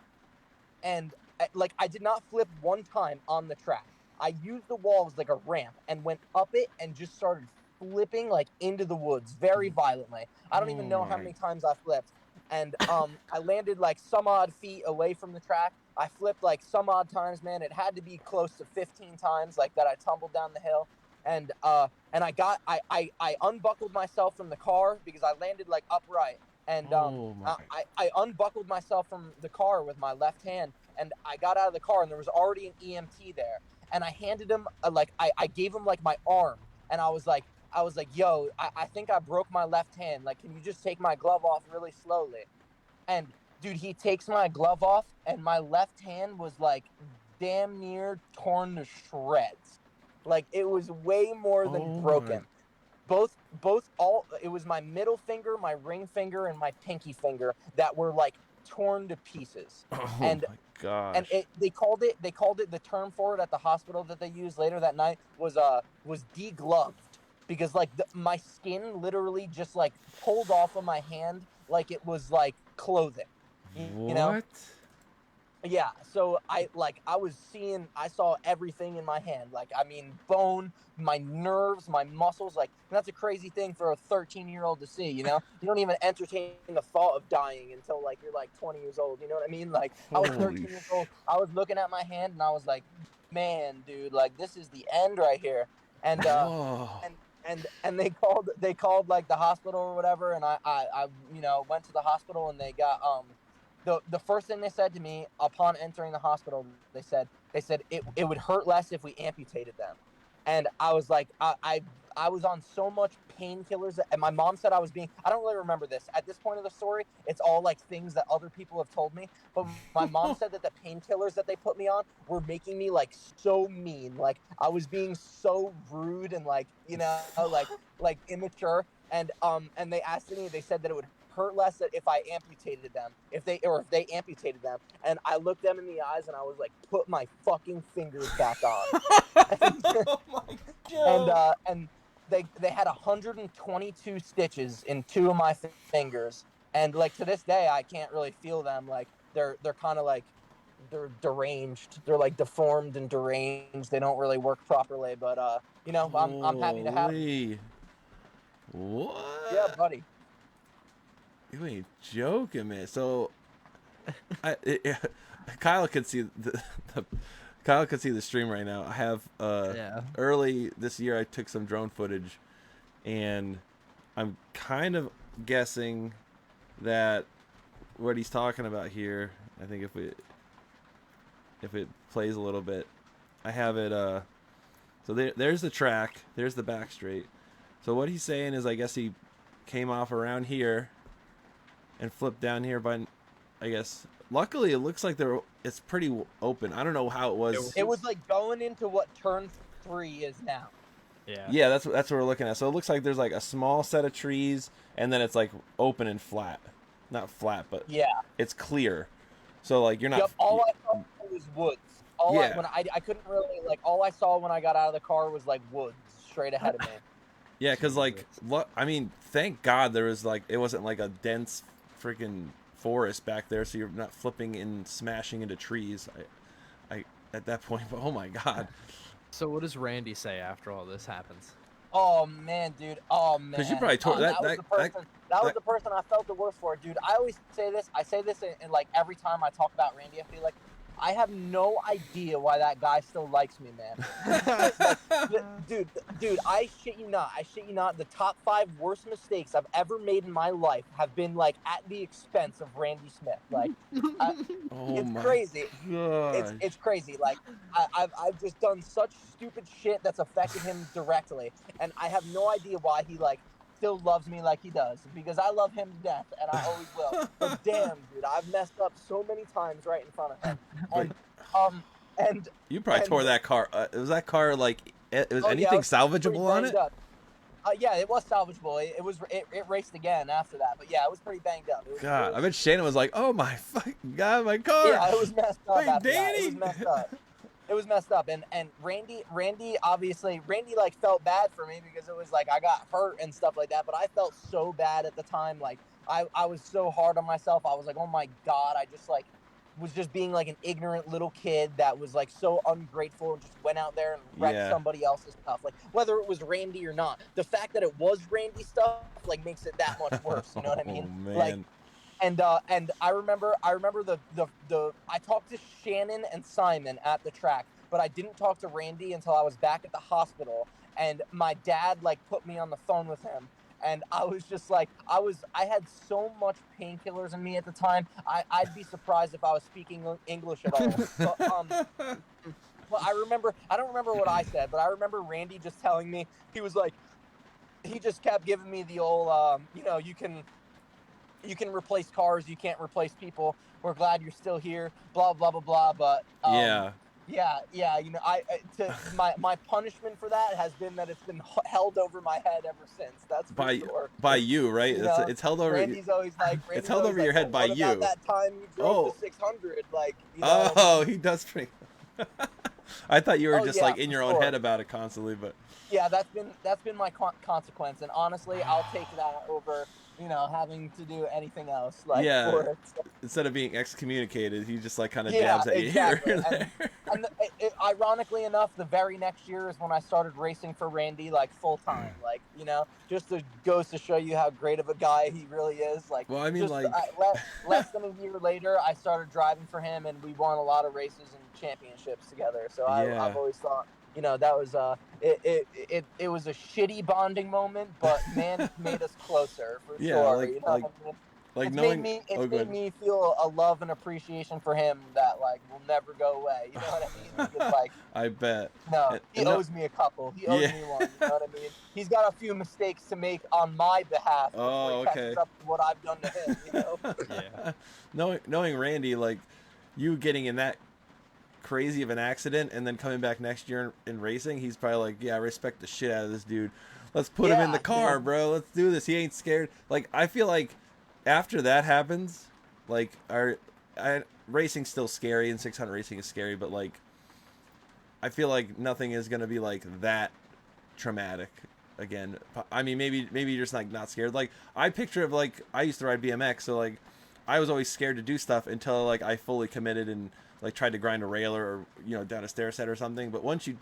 And like I did not flip one time on the track. I used the wall as like a ramp and went up it and just started flipping like into the woods very violently. I don't even know how many times I flipped. And I landed like some odd feet away from the track. I flipped like some odd times, man. It had to be close to 15 times like that I tumbled down the hill. And I unbuckled myself from the car because I landed like upright. And I unbuckled myself from the car with my left hand, and I got out of the car, and there was already an EMT there. And I handed him I gave him like my arm, and I was like, yo, I think I broke my left hand. Like, can you just take my glove off really slowly? And dude, he takes my glove off, and my left hand was like damn near torn to shreds. Like it was way more than broken. Both it was my middle finger, my ring finger, and my pinky finger that were like torn to pieces. My gosh. And they called it the term for it at the hospital that they used later that night was degloved, because like my skin literally just like pulled off of my hand like it was like clothing. You know? Yeah, so I saw everything in my hand. Like, I mean, bone, my nerves, my muscles. Like, that's a crazy thing for a 13-year-old to see, you know? You don't even entertain the thought of dying until, like, you're, like, 20 years old. You know what I mean? Like, I was 13 years old. I was looking at my hand, and I was like, man, dude, like, this is the end right here. And they called, like, the hospital or whatever, and I you know, went to the hospital, and they got, The first thing they said to me upon entering the hospital, they said it would hurt less if we amputated them. And I was like, I was on so much painkillers, and my mom said I don't really remember this. At this point of the story, it's all like things that other people have told me. But my mom said that the painkillers that they put me on were making me like so mean. Like I was being so rude and like, you know, like immature. And they asked me, they said that it would hurt less if I amputated them, if they amputated them. And I looked them in the eyes and I was like, put my fucking fingers back on. Oh my God. And they had 122 stitches in 2 of my fingers, and like to this day I can't really feel them. Like they're kind of like they're deranged. They're like deformed and deranged. They don't really work properly, but you know, I'm happy to have them. What? Yeah, buddy. You ain't joking, man. So, Kyle could see Kyle could see the stream right now. I have early this year I took some drone footage, and I'm kind of guessing that what he's talking about here. I think if it plays a little bit, I have it. So there's the track. There's the back straight. So what he's saying is, I guess he came off around here and flipped down here, but I guess luckily it looks like it's pretty open. I don't know how it was. It was like going into what turn 3 is now. Yeah. Yeah, that's what we're looking at. So it looks like there's like a small set of trees, and then it's like open and flat. Not flat, but Yeah. it's clear. So like you're not. Yep. All I saw was woods. Yeah. I couldn't really like. All I saw when I got out of the car was like woods straight ahead of me. Yeah, because like, Jesus. I mean, thank God there was like it wasn't like a dense freaking forest back there, so you're not flipping and smashing into trees. I at that point, but oh my God. So what does Randy say after all this happens? Oh man, dude. Oh man. Because you probably tore that was the person. That was the person I felt the worst for, dude. I always say this. I say this in like every time I talk about Randy. I feel like I have no idea why that guy still likes me, man. Dude, I shit you not. The top 5 worst mistakes I've ever made in my life have been like at the expense of Randy Smith. Like, it's crazy. It's crazy. Like, I've just done such stupid shit that's affected him directly, and I have no idea why he like still loves me like he does, because I love him to death, and I always will. But damn, dude, I've messed up so many times right in front of him. And you probably tore that car. Was that car like it was anything salvageable on it? Yeah, it was salvageable. It raced again after that, but yeah, it was pretty banged up. God, I bet Shannon was like, "Oh my fucking God, my car!" Yeah, it was messed up. Hey, Danny! It was messed up. It was messed up, and Randy obviously like felt bad for me because it was like I got hurt and stuff like that. But I felt so bad at the time. Like I was so hard on myself. I was like, oh my God, I just like was just being like an ignorant little kid that was like so ungrateful and just went out there and wrecked somebody else's stuff. Like whether it was Randy or not, the fact that it was Randy stuff like makes it that much worse. You know what I mean? Oh man. Like, and I remember the I talked to Shannon and Simon at the track, but I didn't talk to Randy until I was back at the hospital, and my dad like put me on the phone with him, and I was just like I had so much painkillers in me at the time. I'd be surprised if I was speaking English at all. Well, I don't remember what I said, but I remember Randy just telling me, he was like, he just kept giving me the old you can replace cars, you can't replace people. We're glad you're still here. Blah blah blah blah. But yeah. You know, my punishment for that has been that it's been held over my head ever since. That's for sure. By you, right? It's held over. Randy's always like, it's held over your head by what you. About that time you drove the 600, like. You know, oh, he does pretty. I thought you were just like in your own head about it constantly, but. Yeah, that's been my consequence, and honestly, I'll take that over, you know, having to do anything else. Like, instead of being excommunicated, he just like kind of jabs at you here and there. And ironically enough, the very next year is when I started racing for Randy, like full time. Like, you know, just goes to show you how great of a guy he really is. Like, well, I mean, less than a year later, I started driving for him, and we won a lot of races and championships together. So I've always thought, you know, that was it was a shitty bonding moment, but man, it made us closer for sure. Like, you know what I mean? Like it's knowing, made me feel a love and appreciation for him that like will never go away. You know what I mean? Because, like, I bet. No, he owes me a couple. He owes me one. You know what I mean? He's got a few mistakes to make on my behalf before he catches up to what I've done to him. You know? Yeah. Knowing Randy, like you getting in that crazy of an accident and then coming back next year in racing, he's probably like, yeah, I respect the shit out of this dude. Let's put him in the car, bro. Let's do this. He ain't scared. Like, I feel like after that happens, like racing's still scary and 600 racing is scary, but like I feel like nothing is gonna be like that traumatic again. I mean, maybe you're just like not scared. Like I picture of like I used to ride BMX, so like I was always scared to do stuff until like I fully committed and like tried to grind a railer or, you know, down a stair set or something. But once you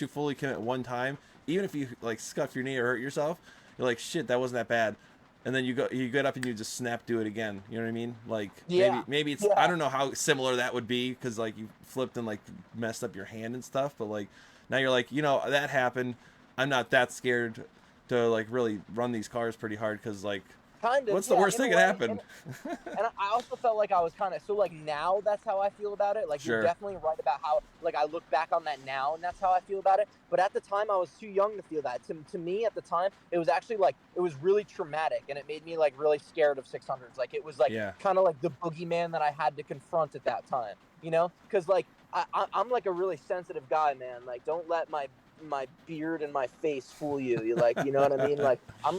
fully commit one time, even if you like scuff your knee or hurt yourself, you're like, shit, that wasn't that bad. And then you get up and you just do it again. You know what I mean? Like maybe it's I don't know how similar that would be because like you flipped and like messed up your hand and stuff. But like now you're like, you know, that happened. I'm not that scared to like really run these cars pretty hard because like. Kind of, what's the worst thing that happened? And I also felt like I was kind of, so like now that's how I feel about it. Like you're definitely right about how, like I look back on that now and that's how I feel about it. But at the time I was too young to feel that. To me at the time, it was actually like, it was really traumatic and it made me like really scared of 600s. Like it was like kind of like the boogeyman that I had to confront at that time, you know? Cause like I'm like a really sensitive guy, man. Like don't let my my beard and my face fool you. You like, you know what I mean? Like I'm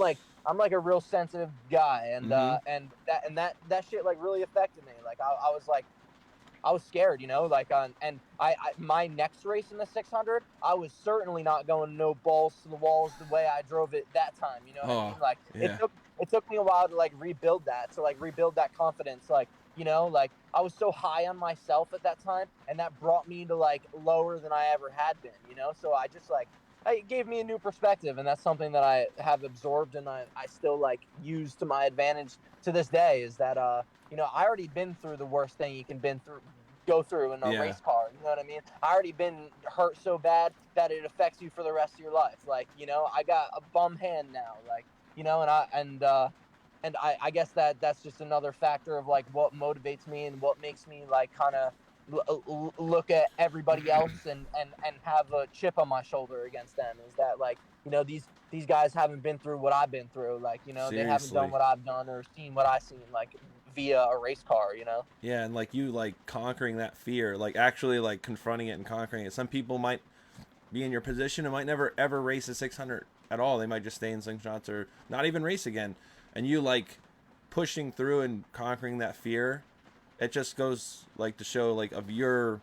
like a real sensitive guy, Mm-hmm. and that shit like really affected me. Like I was like I was scared, you know, like and I my next race in the 600, I was certainly not going no balls to the walls the way I drove it that time. You know what I Oh, mean? Like yeah. it took me a while to like rebuild that, to like rebuild that confidence. Like, you know, like I was so high on myself at that time, and that brought me to like lower than I ever had been. You know, so I just like it gave me a new perspective, and that's something that I have absorbed and I still like use to my advantage to this day. Is that you know, I already been through the worst thing you can go through in a Yeah. race car. You know what I mean? I already been hurt so bad that it affects you for the rest of your life. Like, you know, I got a bum hand now. Like, you know, and I guess that's just another factor of like what motivates me and what makes me like kind of look at everybody else and have a chip on my shoulder against them. Is that like, you know, these guys haven't been through what I've been through. Like, you know, they haven't done Seriously. what I've done or seen what I've seen, like via a race car, you know? Yeah, and like you like conquering that fear, like actually like confronting it and conquering it. Some people might be in your position and might never ever race a 600 at all. They might just stay in slingshots or not even race again. And you like pushing through and conquering that fear. It just goes like to show like of your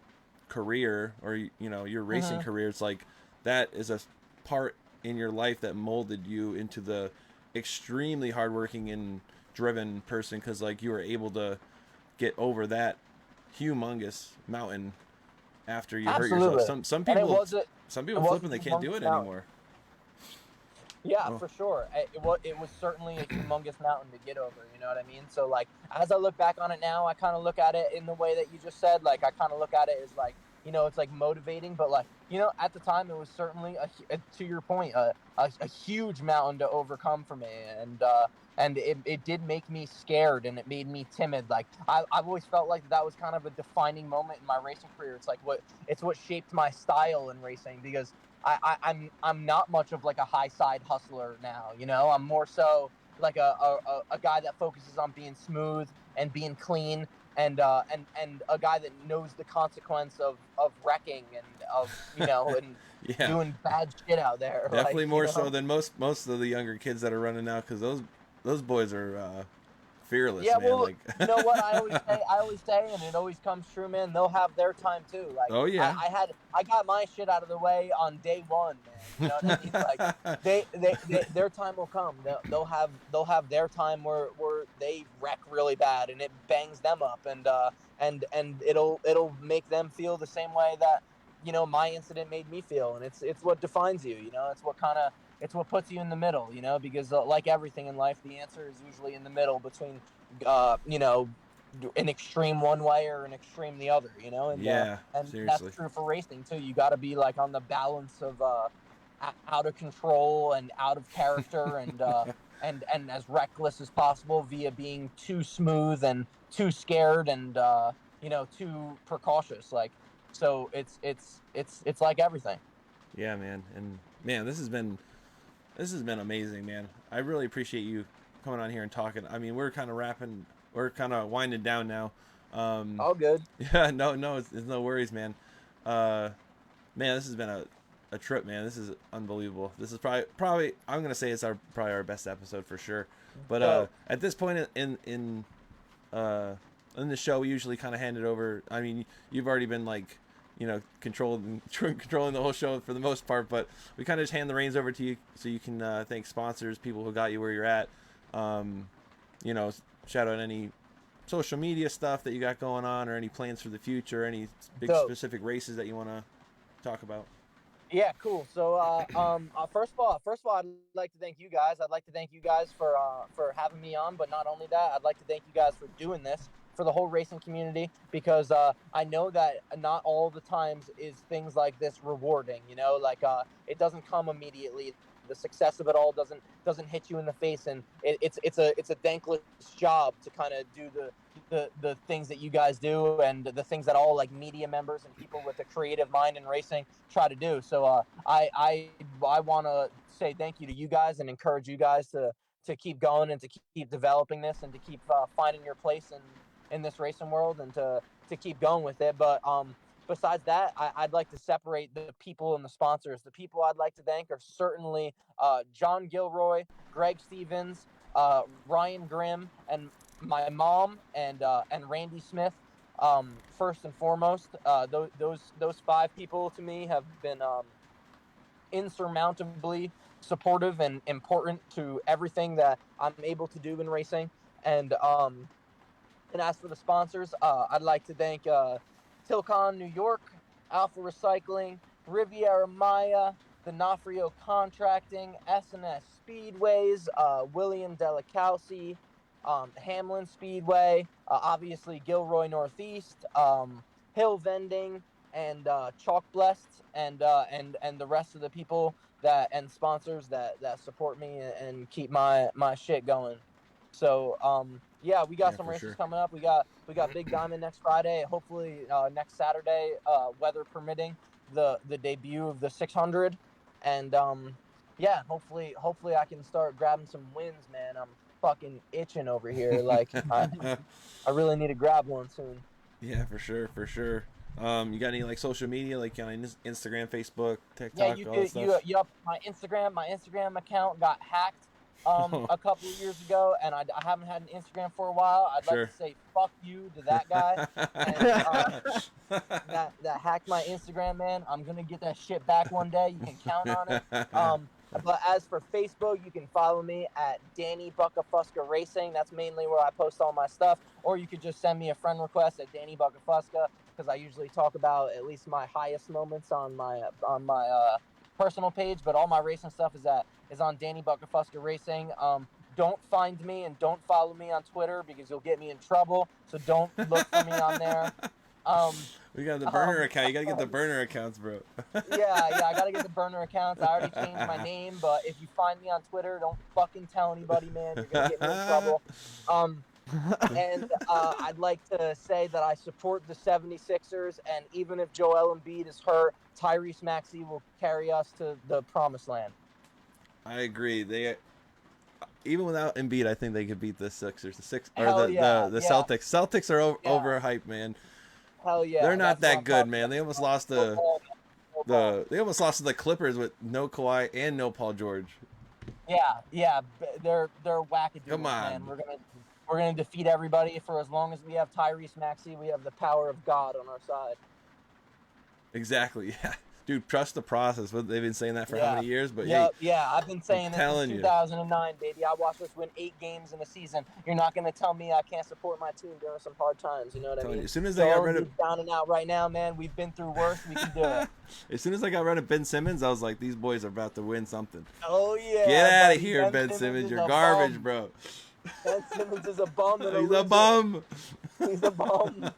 career or you know your racing Mm-hmm. career. It's like that is a part in your life that molded you into the extremely hardworking and driven person because like you were able to get over that humongous mountain after you hurt yourself. Absolutely. Some And people some it people was flip and a they can't do humongous it mountain. anymore. Yeah, Oh, for sure. It was certainly a humongous mountain to get over. You know what I mean? So like, as I look back on it now, I kind of look at it in the way that you just said. Like, I kind of look at it as like, you know, it's like motivating, but like, you know, at the time, it was certainly to your point, a huge mountain to overcome for me, and it did make me scared and it made me timid. Like I've always felt like that was kind of a defining moment in my racing career. It's what shaped my style in racing because I'm not much of like a high side hustler now. You know, I'm more so like a guy that focuses on being smooth and being clean and a guy that knows the consequence of wrecking and of, you know, and yeah, doing bad shit out there. Like, definitely you more so know. than most of the younger kids that are running now because those boys are fearless, Yeah, man. well, Like, you know what I always say, and it always comes true, man. They'll have their time too. Like oh yeah, I got my shit out of the way on day one, man. You know what I mean? Like their time will come. They'll have their time where they wreck really bad and it bangs them up, and it'll make them feel the same way that, you know, my incident made me feel, and it's what defines you. You know, it's what puts you in the middle, you know, because like everything in life, the answer is usually in the middle between, you know, an extreme one way or an extreme the other, you know, yeah, and that's seriously, true for racing too. You got to be like on the balance of out of control and out of character and as reckless as possible via being too smooth and too scared and you know, too precautious. Like, so it's like everything. yeah, man. And man, this has been amazing, man. I really appreciate you coming on here and talking. I mean, we're kind of winding down now. Um, All good. yeah, no, it's no worries, man. Uh, Man, this has been a trip, man. This is unbelievable. This is probably I'm gonna say it's probably our best episode for sure. But Dope. at this point uh, in the show, we usually kind of hand it over. I mean, you've already been like, you know, controlling the whole show for the most part, but we kind of just hand the reins over to you so you can thank sponsors, people who got you where you're at. Um, you know, shout out any social media stuff that you got going on, or any plans for the future, any big Dope. specific races that you want to talk about. Yeah, cool. So, first of all, I'd like to thank you guys. I'd like to thank you guys for having me on. But not only that, I'd like to thank you guys for doing this for the whole racing community because I know that not all the times is things like this rewarding. You know, like it doesn't come immediately. The success of it all doesn't hit you in the face, and it's a thankless job to kind of do the things that you guys do and the things that all like media members and people with a creative mind in racing try to do. So I want to say thank you to you guys and encourage you guys to keep going and to keep developing this and to keep finding your place in this racing world and to keep going with it. besides that, I'd like to separate the people and the sponsors. The people I'd like to thank are certainly John Gilroy, Greg Stevens, Ryan Grimm, and my mom, and Randy Smith. First and foremost, those five people to me have been insurmountably supportive and important to everything that I'm able to do in racing. And as for the sponsors, I'd like to thank Tilcon New York, Alpha Recycling, Riviera Maya, D'Onofrio Contracting, S&S Speedways, William Delicausi, Hamlin Speedway, obviously Gilroy Northeast, Hill Vending, and Chalk Blessed, and the rest of the people that and sponsors that support me and keep my shit going. So yeah, we got Yeah, some for races sure. coming up. We got Big Diamond next Friday. Hopefully next Saturday, weather permitting, the debut of the 600, and yeah, hopefully I can start grabbing some wins, man. I'm fucking itching over here. Like I really need to grab one soon. Yeah, for sure, for sure. You got any like social media, like on Instagram, Facebook, Yeah, TikTok, you all that could stuff? you up my Instagram account got hacked a couple of years ago, and I haven't had an Instagram for a while. I'd like Sure. to say fuck you to that guy, and that hacked my Instagram, man. I'm gonna get that shit back one day. You can count on it. But as for Facebook, you can follow me at Danny Buccafusca Racing. That's mainly where I post all my stuff. Or you could just send me a friend request at Danny Buccafusca, because I usually talk about at least my highest moments on my personal page. But all my racing stuff is on Danny Buccafusca Racing. Don't find me and don't follow me on Twitter because you'll get me in trouble. So don't look for me on there. We got the burner account. You gotta get the burner accounts, bro. yeah, I gotta get the burner accounts. I already changed my name, but if you find me on Twitter, don't fucking tell anybody, man. You're gonna get me in trouble. And I'd like to say that I support the 76ers, and even if Joel Embiid is hurt, Tyrese Maxey will carry us to the promised land. I agree. They even without Embiid, I think they could beat the Sixers. Hell The yeah, the yeah. Celtics. Celtics are Yeah. overhyped, man. Hell yeah. They're not that's what that I'm good, talking man. about. They almost lost to they almost lost to the Clippers with no Kawhi and no Paul George. Yeah. They're wackadoodles, Come on. man. We're gonna defeat everybody. For as long as we have Tyrese Maxey, we have the power of God on our side. Exactly. Yeah, dude. Trust the process. They've been saying that for how many years? But yeah. I've been saying this telling since you. 2009, baby. I watched us win 8 games in a season. You're not gonna tell me I can't support my team during some hard times. You know what I Telling mean? you, as soon as I got rid of down and out right now, man. We've been through worse. We can do it. as soon as I got rid of Ben Simmons, I was like, these boys are about to win something. Oh yeah. Get out of buddy. here, Ben Simmons. You're garbage, bro. Ben Simmons is a bum. And He's a bum. He's a bum.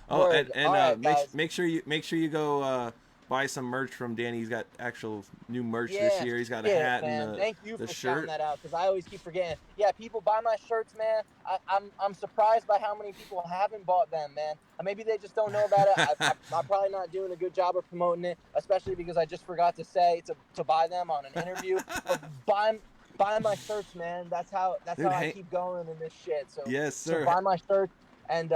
Oh, Word. and All right, make sure you go buy some merch from Danny. He's got actual new merch this year. He's got a hat man. and Thank you the for shirt. shouting that out, because I always keep forgetting. Yeah, people buy my shirts, man. I'm surprised by how many people haven't bought them, man. Maybe they just don't know about it. I'm probably not doing a good job of promoting it, especially because I just forgot to say to buy them on an interview. But buy my shirts, man. That's how I keep going in this shit. So yes, sir. So buy my shirts and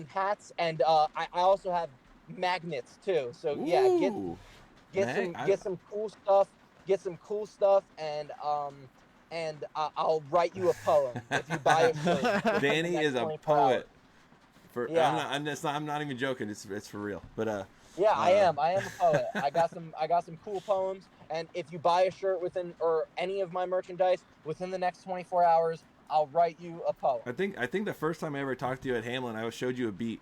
hats, and I also have magnets too. So yeah, get some cool stuff, and I'll write you a poem if you buy a shirt. Danny is a poet. Yeah. I'm not even joking. It's for real. But yeah, I am a poet. I got some cool poems, and if you buy a shirt or any of my merchandise within the next 24 hours, I'll write you a poem. I think the first time I ever talked to you at Hamlin, I showed you a beat.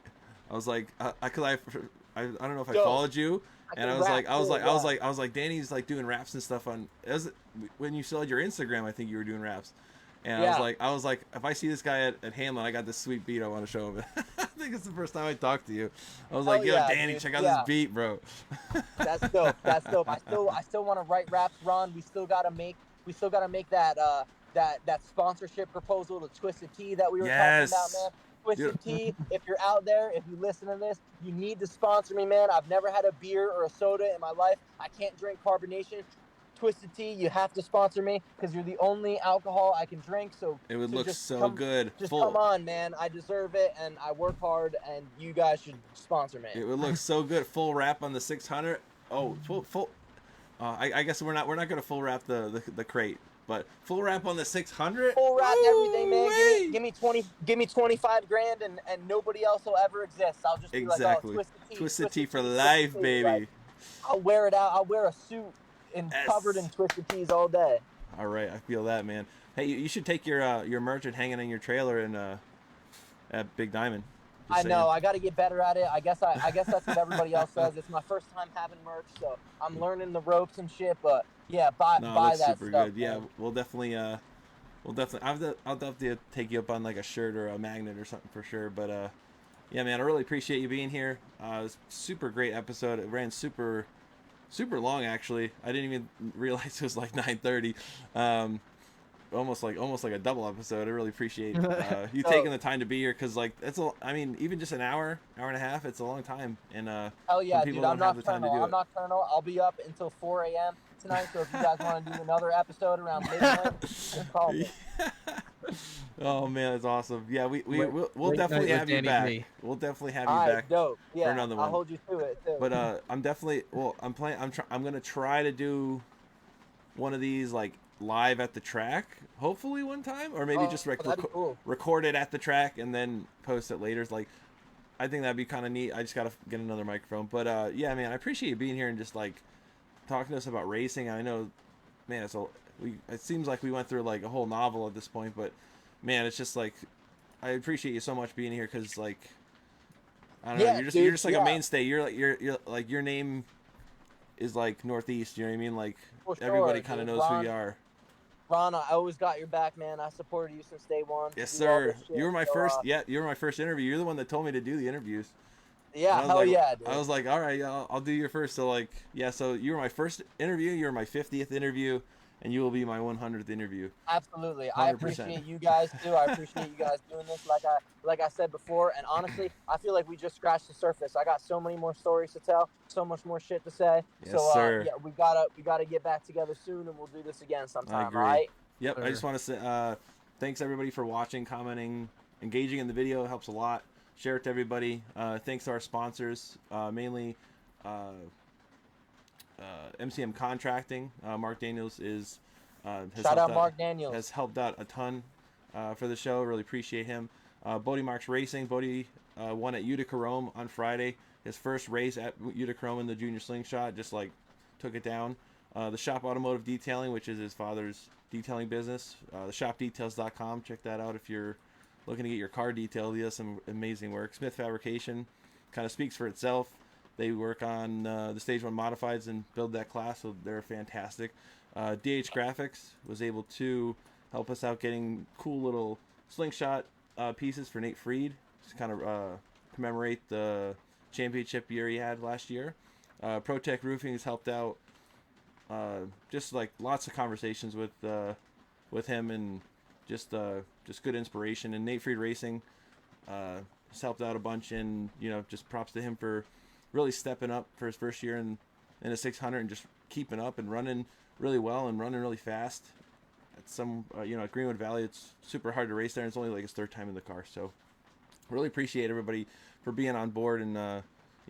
I was like, I don't know if I followed you, and I was like, Danny's like doing raps and stuff on. When you saw your Instagram, I think you were doing raps, and Yeah. I was like, if I see this guy at Hamlin, I got this sweet beat I want to show him. I think it's the first time I talked to you. I was like, yo, Danny, dude. check out this beat, bro. That's dope. I still want to write raps, Ron. We still gotta make that sponsorship proposal to Twisted Tea that we were talking about, man. Twisted Tea, if you're out there, if you listen to this, you need to sponsor me, man. I've never had a beer or a soda in my life. I can't drink carbonation. Twisted Tea, you have to sponsor me because you're the only alcohol I can drink. So It would so look just so come, good. Just Full. come on, man. I deserve it, and I work hard, and you guys should sponsor me. It would look so good. Full wrap on the 600. Oh, full. I guess we're not gonna full wrap the crate, but full wrap on the 600. Full wrap everything, man. Woo-wee! Give me 25 grand, and nobody else will ever exist. I'll just be like, oh, Exactly. Twisted Tea for Twisted life, Tea. baby. Like, I'll wear it out. I'll wear a suit and Yes. covered in Twisted Teas all day. All right, I feel that, man. Hey, you should take your merch and hang it in your trailer in at Big Diamond. Just I know. saying. I got to get better at it. I guess that's what everybody else says. It's my first time having merch, so I'm learning the ropes and shit. But yeah, buy that's that super stuff. good. Yeah, man. we'll definitely I'll definitely take you up on like a shirt or a magnet or something for sure. But yeah, man, I really appreciate you being here. It was a super great episode. It ran super long actually. I didn't even realize it was like 9:30. Almost like a double episode. I really appreciate you taking the time to be here because like I mean even just an hour and a half, it's a long time. And Hell yeah, some people dude! don't have the time to do I'm it. nocturnal. I'll be up until 4 a.m. tonight. So if you guys want to do another episode around midnight, just call me. Oh man, that's awesome. Yeah, we'll Late definitely night have with you Danny back. B. We'll definitely have All you right, back dope. Yeah, for another one. I'll hold you to it too. But I'm definitely I'm gonna try to do one of these like live at the track, hopefully one time, or maybe just that'd be cool. record it at the track and then post it later. It's like I think that'd be kind of neat. I just gotta get another microphone. But yeah, man, I appreciate you being here and just like talking to us about racing. I know, man, it seems like we went through like a whole novel at this point, but man, it's just like I appreciate you so much being here because like I don't know, you're just like a mainstay. You're like your name is like Northeast. You know what I mean? Like For sure, everybody kind of dude. knows who you are. Ron, I always got your back, man. I supported you since day one. Yes, Do all sir. this shit. You were my So, first. Yeah, you were my first interview. You're the one that told me to do the interviews. Yeah, I was hell like, yeah, dude. I was like, all right, I'll do your first. So like, yeah. So you were my first interview. You were my 50th interview, and you will be my 100th interview. Absolutely. I 100%. appreciate you guys too. I appreciate you guys doing this like I said before. And honestly, I feel like we just scratched the surface. I got so many more stories to tell, so much more shit to say. Yes, so sir. yeah, we gotta get back together soon, and we'll do this again sometime. I agree. All right? Yep. Sure. I just want to say thanks everybody for watching, commenting, engaging in the video. It helps a lot. Share it to everybody. Thanks to our sponsors, mainly MCM Contracting. Mark Daniels is Shout out Mark Daniels. has helped out a ton for the show. Really appreciate him. Bodie Marks Racing. Bodie won at Utica Rome on Friday. His first race at Utica Rome in the junior slingshot. Just like took it down. The Shop Automotive Detailing, which is his father's detailing business. Theshopdetails.com. Check that out if you're looking to get your car detailed. He does some amazing work. Smith Fabrication kind of speaks for itself. They work on the Stage 1 Modifieds and build that class, so they're fantastic. DH Graphics was able to help us out getting cool little slingshot pieces for Nate Freed to kind of commemorate the championship year he had last year. ProTech Roofing has helped out. Just like lots of conversations with him and just good inspiration. And Nate Freed Racing has helped out a bunch, and just props to him for really stepping up for his first year in a 600 and just keeping up and running really well and running really fast. At some at Greenwood Valley, it's super hard to race there, and it's only like his third time in the car. So really appreciate everybody for being on board and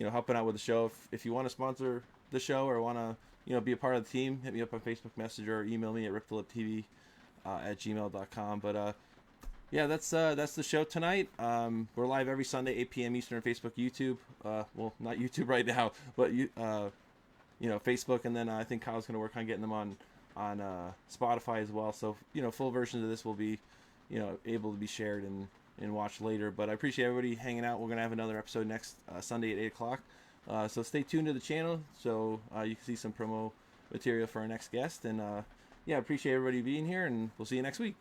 helping out with the show. If you want to sponsor the show or want to be a part of the team, hit me up on Facebook Messenger or email me at riptheliptv at gmail.com. But yeah, that's the show tonight. We're live every Sunday, 8 p.m. Eastern on Facebook, YouTube. Well, not YouTube right now, but Facebook, and then I think Kyle's going to work on getting them on Spotify as well. So full versions of this will be able to be shared and watched later. But I appreciate everybody hanging out. We're going to have another episode next Sunday at 8 o'clock. So stay tuned to the channel so you can see some promo material for our next guest. And yeah, appreciate everybody being here, and we'll see you next week.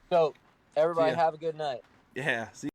So everybody ya. have a good night. Yeah, see